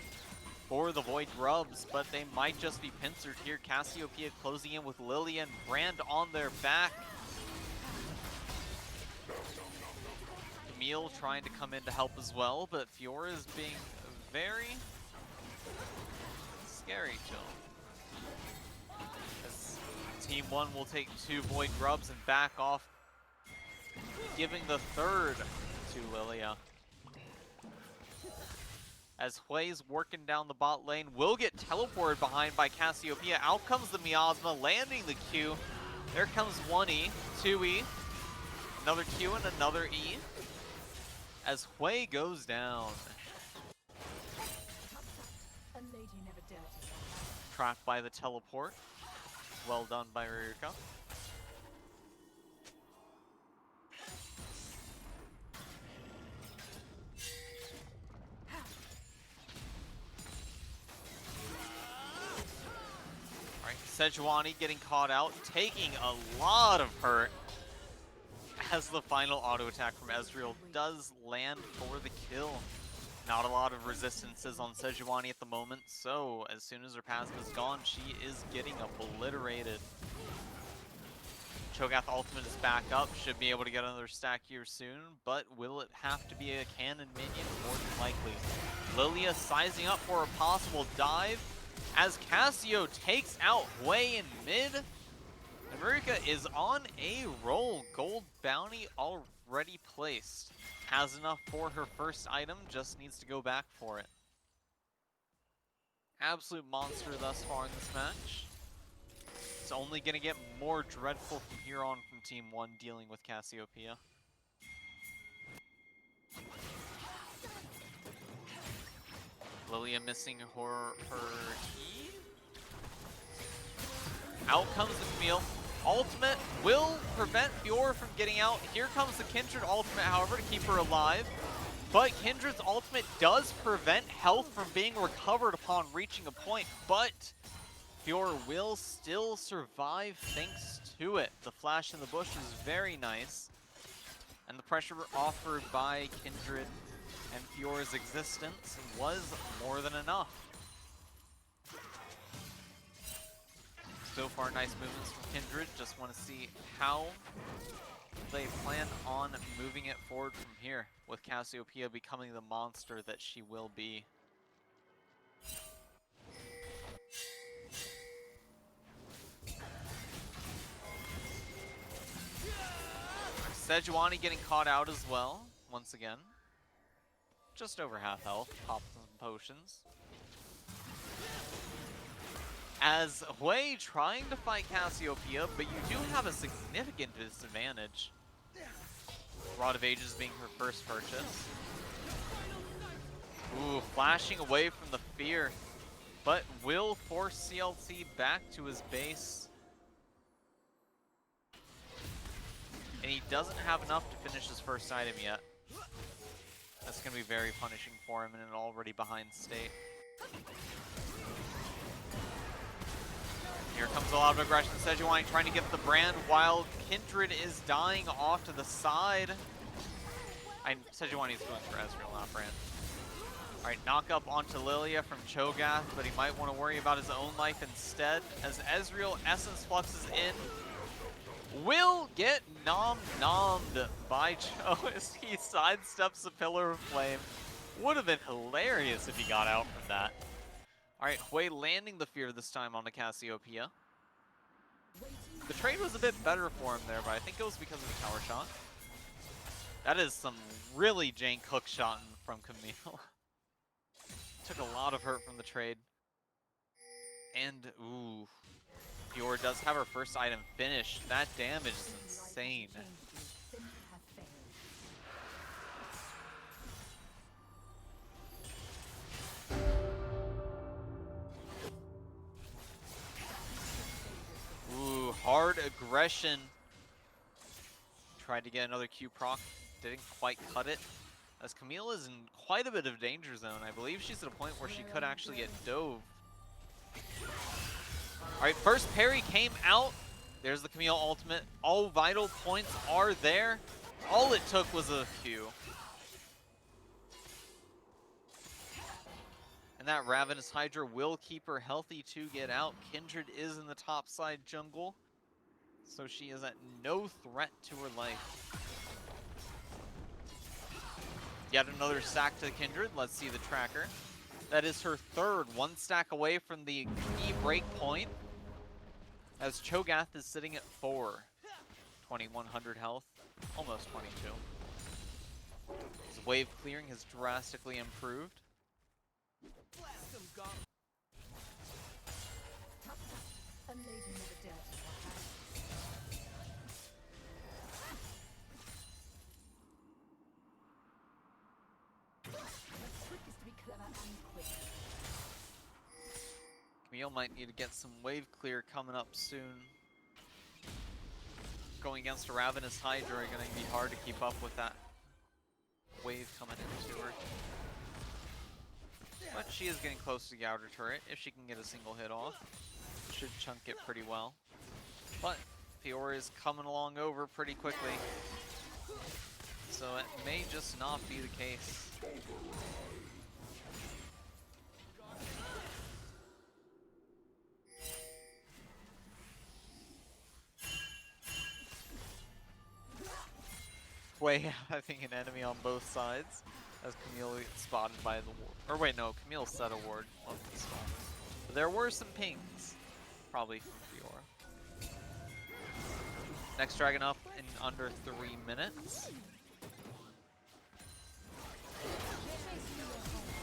for the Void Grubs, but they might just be pincered here. Cassiopeia closing in with Lilia and Brand on their back. Camille trying to come in to help as well, but Fior is being very scary to him. As Team 1 will take 2 Void Grubs and back off, giving the third to Lilia. As Hui's working down the bot lane, will get teleported behind by Cassiopeia. Out comes the Miasma, landing the Q. There comes 1E, 2E, another Q and another E. As Hui goes down. Trapped by the teleport. Well done by Ryuka. Alright, Sejuani getting caught out, taking a lot of hurt. As the final auto attack from Ezreal does land for the kill. Not a lot of resistances on Sejuani at the moment, so as soon as her passive is gone, she is getting obliterated. Cho'Gath ultimate is back up, should be able to get another stack here soon, but will it have to be a cannon minion? More than likely. Lilia sizing up for a possible dive as Cassio takes out Hui in mid. America is on a roll. Gold bounty already placed. Has enough for her first item, just needs to go back for it. Absolute monster thus far in this match. It's only going to get more dreadful from here on from Team 1 dealing with Cassiopeia. Lilia missing her key. Out comes the Camille. Ultimate will prevent Fior from getting out. Here comes the Kindred ultimate, however, to keep her alive. But Kindred's ultimate does prevent health from being recovered upon reaching a point, but Fior will still survive thanks to it. The flash in the bush is very nice. And the pressure offered by Kindred and Fior's existence was more than enough. So far, nice movements from Kindred. Just want to see how they plan on moving it forward from here, with Cassiopeia becoming the monster that she will be. Sejuani getting caught out as well, once again. Just over half health, pop some potions. As Hui trying to fight Cassiopeia, but you do have a significant disadvantage. Rod of Ages being her first purchase. Ooh, flashing away from the fear, but will force CLT back to his base. And he doesn't have enough to finish his first item yet. That's going to be very punishing for him in an already behind state. Here comes a lot of aggression. Sejuani trying to get the brand while Kindred is dying off to the side. Sejuani is going for Ezreal, not Brand. Alright, knock up onto Lilia from Cho'Gath, but he might want to worry about his own life instead. As Ezreal Essence fluxes in, will get nommed by Cho as he sidesteps a Pillar of Flame. Would have been hilarious if he got out from that. Alright, Hui landing the fear this time onto Cassiopeia. The trade was a bit better for him there, but I think it was because of the tower shot. That is some really jank hook shot from Camille. Took a lot of hurt from the trade. And, ooh, Fior does have her first item finished. That damage is insane. Ooh, hard aggression. Tried to get another Q proc, didn't quite cut it. As Camille is in quite a bit of danger zone. I believe she's at a point where she could actually get dove. Alright, first parry came out. There's the Camille ultimate. All vital points are there. All it took was a Q. And that Ravenous Hydra will keep her healthy to get out. Kindred is in the top side jungle, so she is at no threat to her life. Yet another stack to Kindred. Let's see the tracker. That is her third, one stack away from the key break point. As Cho'Gath is sitting at 4. 2100 health, almost 22. His wave clearing has drastically improved. Camille might need to get some wave clear coming up soon. Going against a Ravenous Hydra are going to be hard to keep up with that wave coming into her. But she is getting close to the outer turret. If she can get a single hit off, should chunk it pretty well. But Fiora is coming along over pretty quickly, so it may just not be the case. Way having an enemy on both sides as Camille gets spotted by the ward. Or wait, no, Camille set a ward. But there were some pings, probably from Fiora. Next dragon up in under 3 minutes.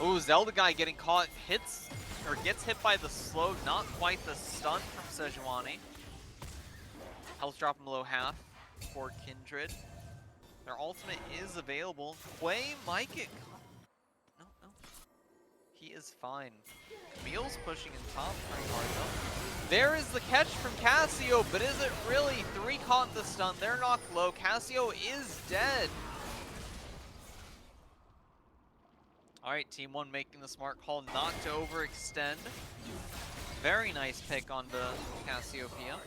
Ooh, Zelda guy getting caught, gets hit by the slow, not quite the stun from Sejuani. Health dropping below half for Kindred. Their ultimate is available. Quay might get caught. No. He is fine. Camille's pushing in top pretty hard though. There is the catch from Cassio, but is it really? 3 caught in the stun. They're knocked low. Cassio is dead. Alright, Team 1 making the smart call not to overextend. Very nice pick onto Cassiopeia.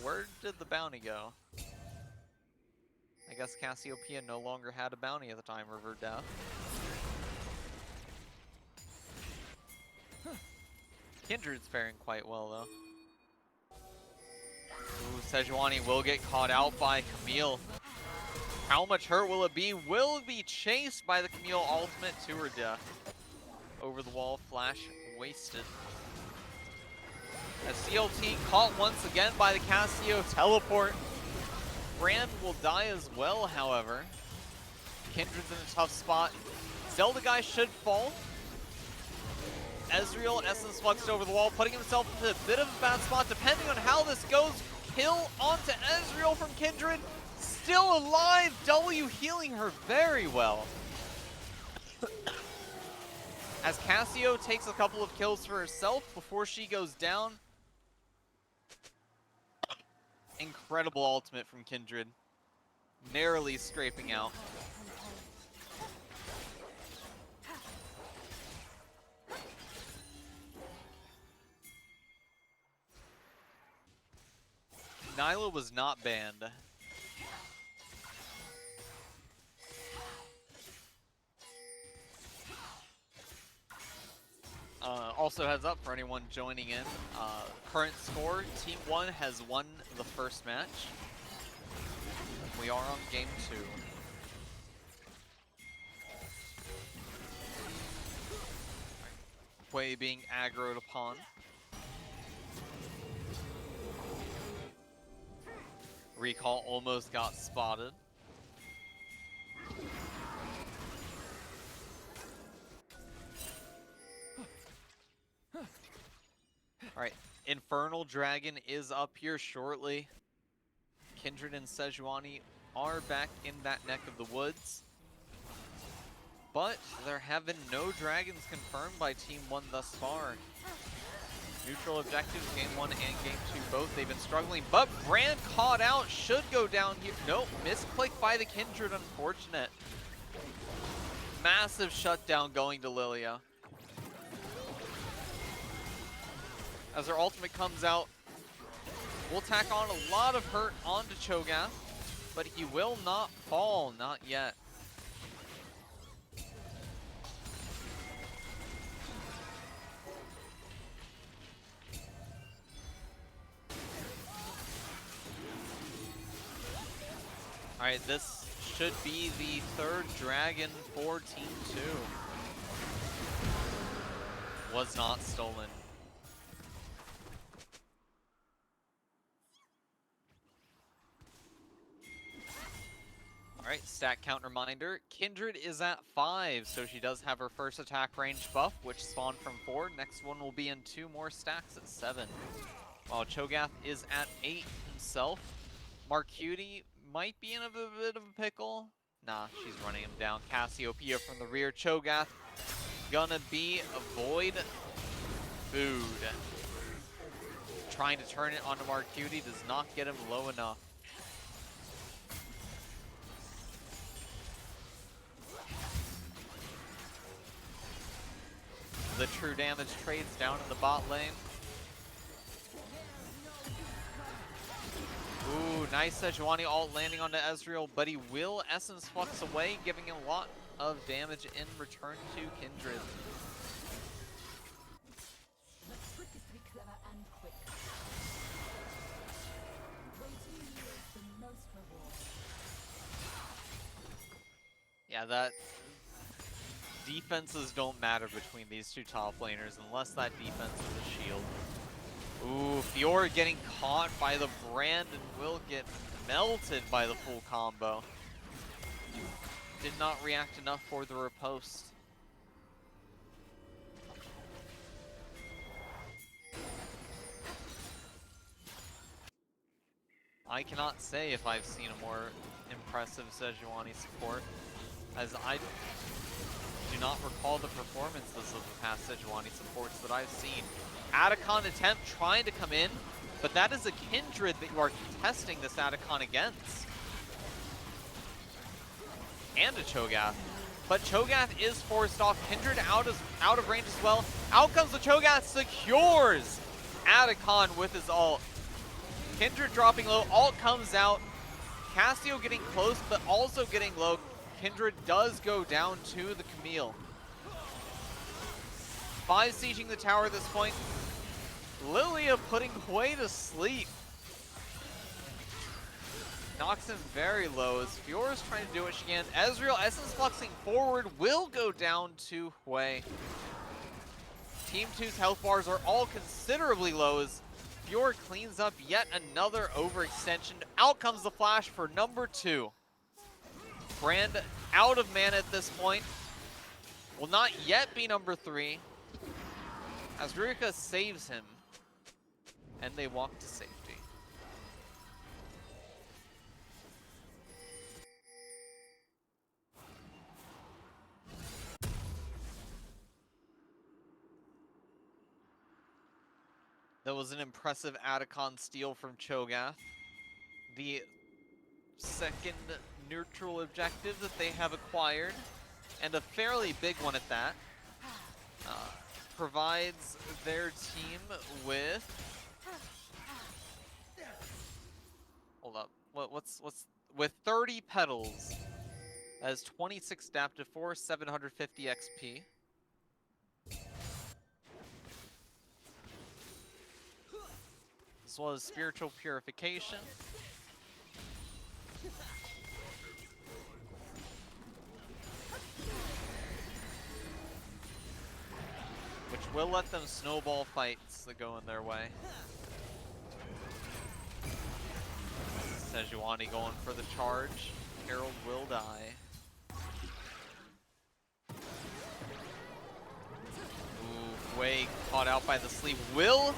Where did the bounty go? I guess Cassiopeia no longer had a bounty at the time of her death. Kindred's faring quite well though. Ooh, Sejuani will get caught out by Camille. How much hurt will it be? Will it be chased by the Camille ultimate to her death? Over the wall, flash wasted. As CLT caught once again by the Cassio teleport. Brand will die as well, however. Kindred's in a tough spot. Zelda guy should fall. Ezreal Essence fluxed over the wall, putting himself into a bit of a bad spot. Depending on how this goes, kill onto Ezreal from Kindred. Still alive, W healing her very well. As Cassio takes a couple of kills for herself before she goes down. Incredible ultimate from Kindred. Narrowly scraping out. Nyla was not banned. Also heads up for anyone joining in, current score, Team 1 has won the first match. We are on game 2. Quay being aggroed upon. Recall almost got spotted. Alright, Infernal Dragon is up here shortly. Kindred and Sejuani are back in that neck of the woods. But there have been no dragons confirmed by Team 1 thus far. Neutral objectives, game 1 and game 2 both. They've been struggling, but Brand caught out, should go down here. Nope, misclick by the Kindred, unfortunate. Massive shutdown going to Lilia. as her ultimate comes out. Will tack on a lot of hurt onto Cho'Gath, but he will not fall, not yet. Alright, this should be the third dragon for Team 2. Was not stolen. Alright, stat count reminder. Kindred is at 5, so she does have her first attack range buff, which spawned from 4. Next one will be in 2 more stacks at 7. While Cho'Gath is at 8 himself. Marcutie might be in a bit of a pickle. Nah, she's running him down. Cassiopeia from the rear. Cho'Gath gonna be a void food. Trying to turn it onto Marcutie does not get him low enough. The true damage trades down in the bot lane. Ooh, nice Sejuani ult landing onto Ezreal, but he will Essence Flux away, giving him a lot of damage in return to Kindred. Yeah, that defenses don't matter between these two top laners unless that defense is a shield. Ooh, Fiora getting caught by the brand and will get melted by the full combo. Did not react enough for the riposte. I cannot say if I've seen a more impressive Sejuani support, as I do not recall the performances of the past Sejuani supports that I've seen. Atacon attempt trying to come in, but that is a Kindred that you are contesting this Atacon against. And a Cho'Gath. But Cho'Gath is forced off. Kindred out of range as well. Out comes the Cho'Gath, secures Atacon with his ult. Kindred dropping low, ult comes out. Cassio getting close, but also getting low. Kindred does go down to the Camille. 5 sieging the tower at this point. Lilia putting Hui to sleep. Knocks him very low as Fiora's trying to do what she can. Ezreal, Essence Fluxing forward, will go down to Hui. Team 2's health bars are all considerably low as Fiora cleans up yet another overextension. Out comes the flash for number 2. Brand out of mana at this point. Will not yet be number 3. As Rurika saves him. And they walk to safety. That was an impressive Atacon steal from Cho'Gath. The second neutral objective that they have acquired, and a fairly big one at that, provides their team with... Hold up. What's with 30 petals as 26 adaptive force, 750 XP. As well as spiritual purification. Which will let them snowball fights that go in their way. Sejuani going for the charge. Herald will die. Ooh, Wei caught out by the sleep. Will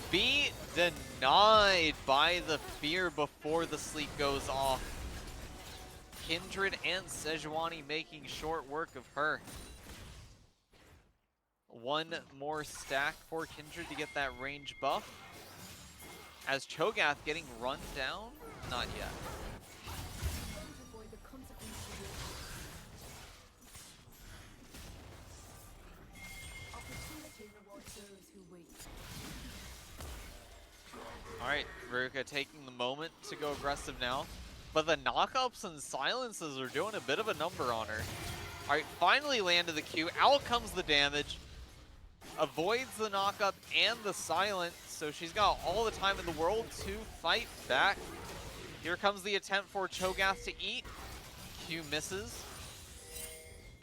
be denied by the fear before the sleep goes off. Kindred and Sejuani making short work of her. One more stack for Kindred to get that range buff. As Cho'Gath getting run down? Not yet. Alright, Veruca taking the moment to go aggressive now. But the knockups and silences are doing a bit of a number on her. Alright, finally landed the Q. Out comes the damage. Avoids the knockup and the silence, so she's got all the time in the world to fight back. Here comes the attempt for Cho'Gath to eat. Q misses.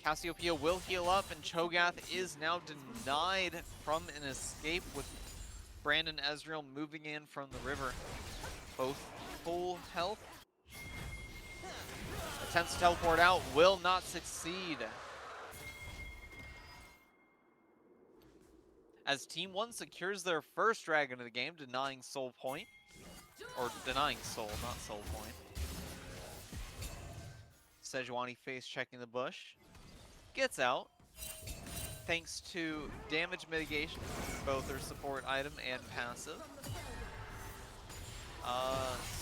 Cassiopeia will heal up, and Cho'Gath is now denied from an escape with Brand and Ezreal moving in from the river. Both full health. Attempts to teleport out will not succeed. As Team 1 secures their first dragon of the game, denying soul point. Or denying soul, not soul point. Sejuani face checking the bush. Gets out. Thanks to damage mitigation, both her support item and passive.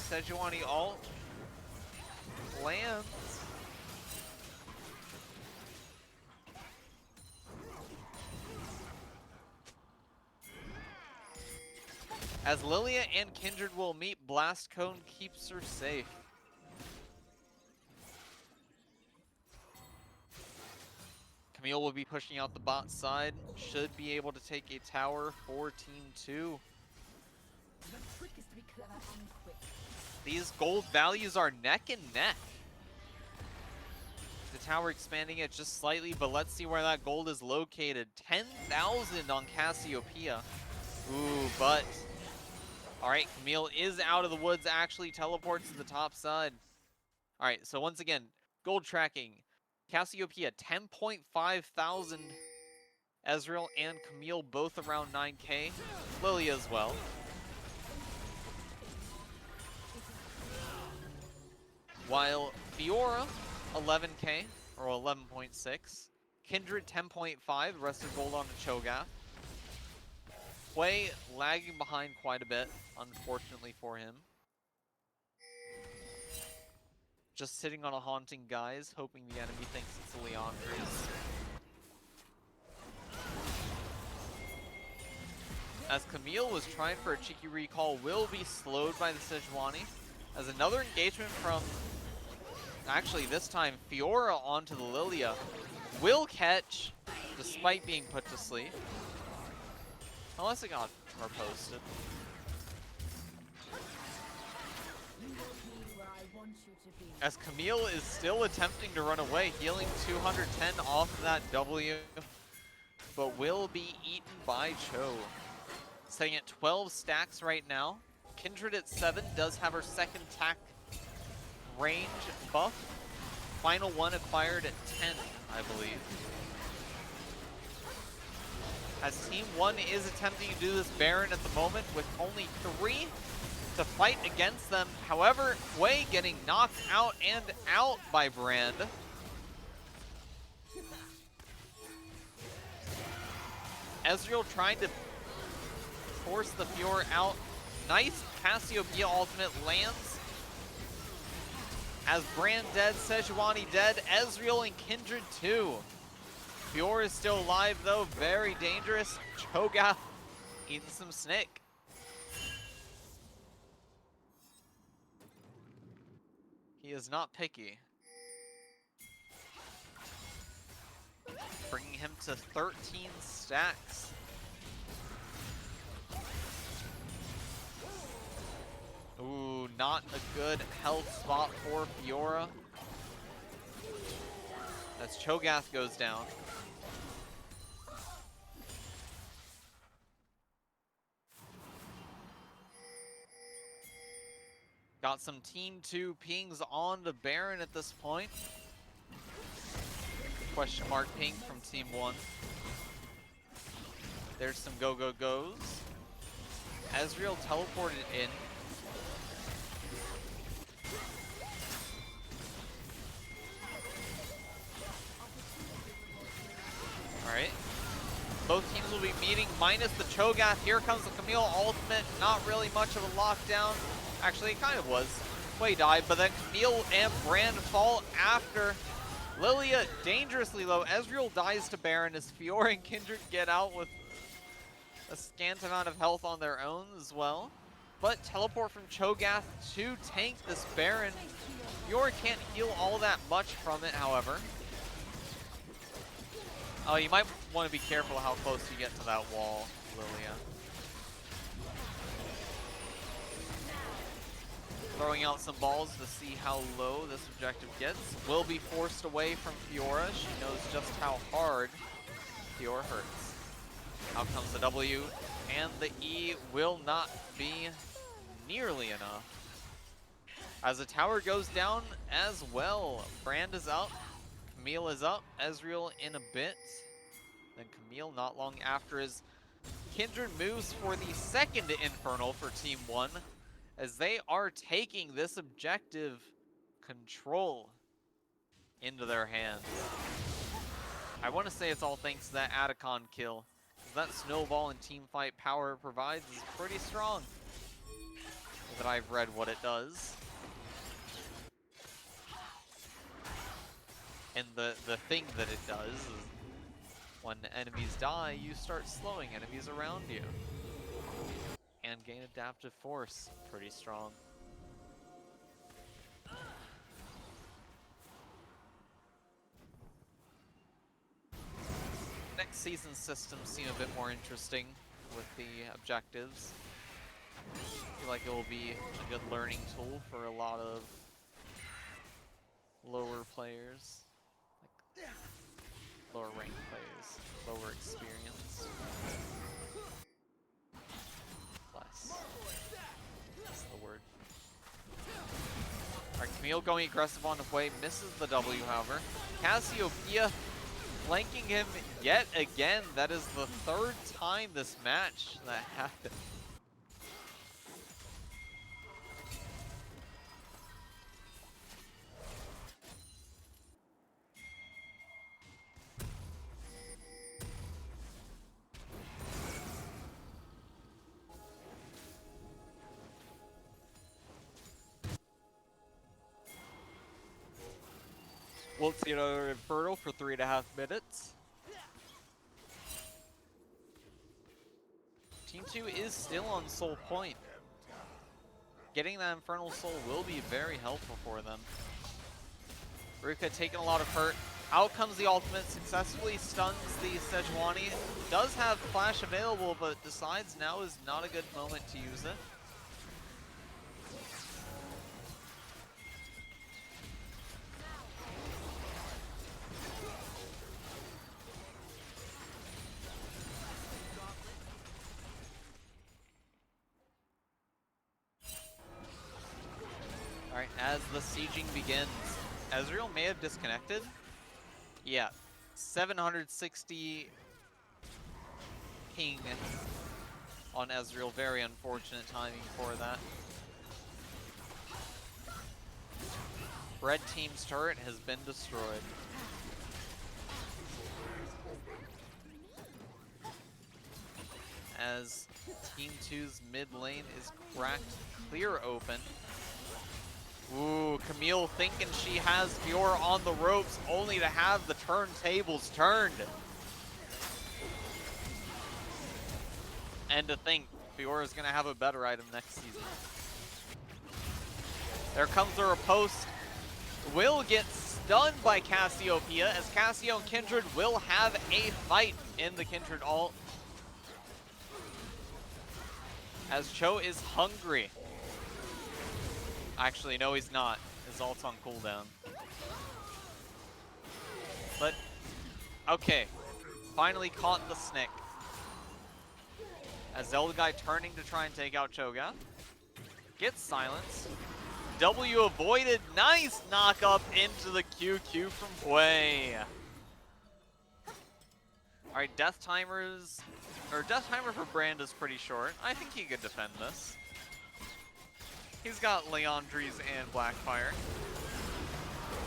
Sejuani ult lands. As Lilia and Kindred will meet, Blast Cone keeps her safe. Camille will be pushing out the bot side. Should be able to take a tower for Team 2. These gold values are neck and neck. The tower expanding it just slightly, but let's see where that gold is located. 10,000 on Cassiopeia. Ooh, but... Alright, Camille is out of the woods, actually teleports to the top side. Alright, so once again, gold tracking. Cassiopeia, 10.5 thousand. Ezreal and Camille both around 9k. Lilia as well. While Fiora, 11k, or 11.6. Kindred, 10.5, the rest of gold on the Cho'Gath. Hwei lagging behind quite a bit, unfortunately for him. Just sitting on a haunting guise, hoping the enemy thinks it's a Leandri's. As Camille was trying for a cheeky recall, will be slowed by the Sejuani. As another engagement from, actually this time, Fiora onto the Lilia. Will catch, despite being put to sleep. Unless it got reposted. As Camille is still attempting to run away, healing 210 off of that W, but will be eaten by Cho. Sitting at 12 stacks right now. Kindred at 7 does have her second attack range buff. Final one acquired at 10, I believe. As Team 1 is attempting to do this Baron at the moment with only 3 to fight against them. However, Hwei getting knocked out and out by Brand. Ezreal trying to force the Fiora out. Nice Cassiopeia ultimate lands. As Brand dead, Sejuani dead, Ezreal and Kindred too. Fiora is still alive though, very dangerous. Cho'Gath eating some snake. He is not picky. Bringing him to 13 stacks. Ooh, not a good health spot for Fiora. As Cho'Gath goes down. Got some Team 2 pings on the Baron at this point. Question mark ping from Team 1. There's some go-go-goes. Ezreal teleported in. Alright. Both teams will be meeting minus the Cho'Gath. Here comes the Camille ultimate. Not really much of a lockdown. Actually, it kind of was. Hwei died, but then Camille and Brand fall after. Lilia dangerously low. Ezreal dies to Baron as Fiora and Kindred get out with a scant amount of health on their own as well. but teleport from Cho'Gath to tank this Baron. Fiora can't heal all that much from it, however. Oh, you might want to be careful how close you get to that wall, Lilia. Throwing out some balls to see how low this objective gets. Will be forced away from Fiora. She knows just how hard Fiora hurts. Out comes the W, and the E will not be nearly enough. As the tower goes down as well. Brand is up, Camille is up, Ezreal in a bit. Then Camille not long after as Kindred moves for the second Infernal for Team 1, as they are taking this objective control into their hands. I want to say it's all thanks to that Atacon kill, because that snowball and teamfight power it provides is pretty strong. That I've read what it does. And the thing that it does is when enemies die, you start slowing enemies around you. And gain adaptive force. Pretty strong. Next season's systems seem a bit more interesting with the objectives. I feel like it will be a good learning tool for a lot of lower players. Like lower ranked players. Lower experience. Less. That's the word. Alright, Camille going aggressive on the way, misses the W, however. Cassiopeia flanking him yet again. That is the third time this match that happened. We'll see another Infernal for 3.5 minutes. Team 2 is still on Soul Point. Getting that Infernal Soul will be very helpful for them. Ruka taking a lot of hurt. Out comes the ultimate, successfully stuns the Sejuani. Does have Flash available, but decides now is not a good moment to use it. Alright, as the sieging begins, Ezreal may have disconnected. Yeah, 760 ping on Ezreal. Very unfortunate timing for that. Red Team's turret has been destroyed. As Team 2's mid lane is cracked clear open. Ooh, Camille thinking she has Fiora on the ropes, only to have the turntables turned. And to think, Fiora's gonna have a better item next season. There comes the riposte. Will get stunned by Cassiopeia, as Cassio and Kindred will have a fight in the Kindred ult. As Cho is hungry. Actually, no, he's not. His ult's on cooldown. But, okay. Finally caught the Snick. As Zelda guy turning to try and take out Cho'Gath. Gets silenced. W avoided. Nice knock up into the QQ from Hwei. Alright, death timer for Brand is pretty short. I think he could defend this. He's got Leandries and Blackfire.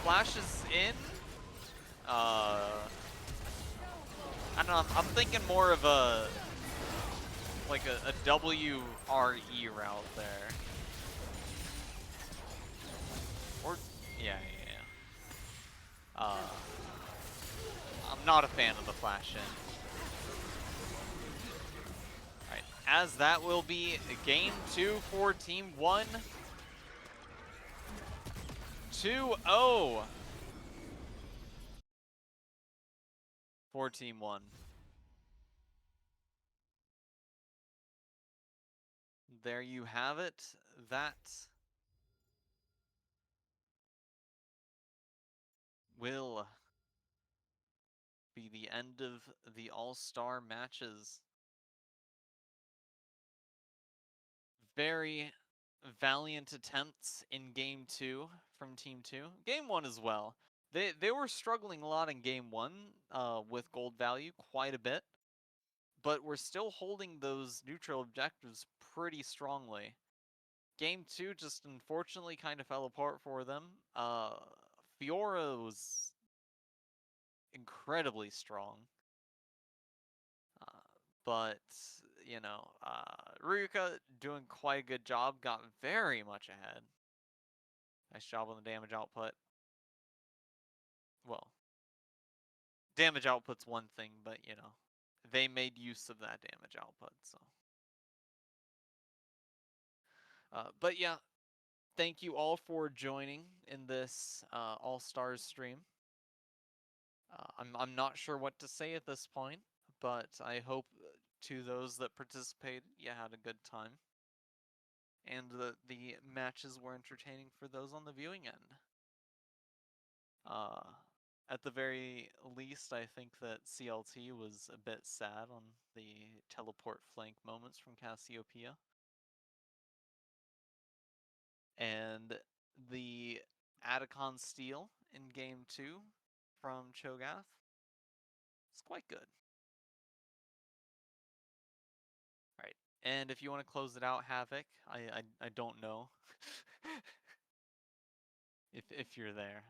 Flash is in. I don't know, I'm thinking more of a like a WRE route there. Or yeah. I'm not a fan of the flash in. Alright, as that will be game 2 for Team 1. 2-0 for Team 1. There you have it. That will be the end of the All-Star matches. Very valiant attempts in game 2 from Team 2. Game 1 as well. They were struggling a lot in game 1 with gold value quite a bit, but we're still holding those neutral objectives pretty strongly. Game 2 just unfortunately kind of fell apart for them. Fiora was incredibly strong. But, you know, Ryuka doing quite a good job, got very much ahead. Nice job on the damage output. Well, damage output's one thing, but, you know, they made use of that damage output, so. But yeah, thank you all for joining in this All-Stars stream. I'm not sure what to say at this point, but I hope to those that participated, you had a good time. And the matches were entertaining for those on the viewing end. At the very least, I think that CLT was a bit sad on the teleport flank moments from Cassiopeia. And the Atacon steal in game 2 from Cho'Gath is quite good. Alright, and if you want to close it out, Havoc, I don't know if you're there.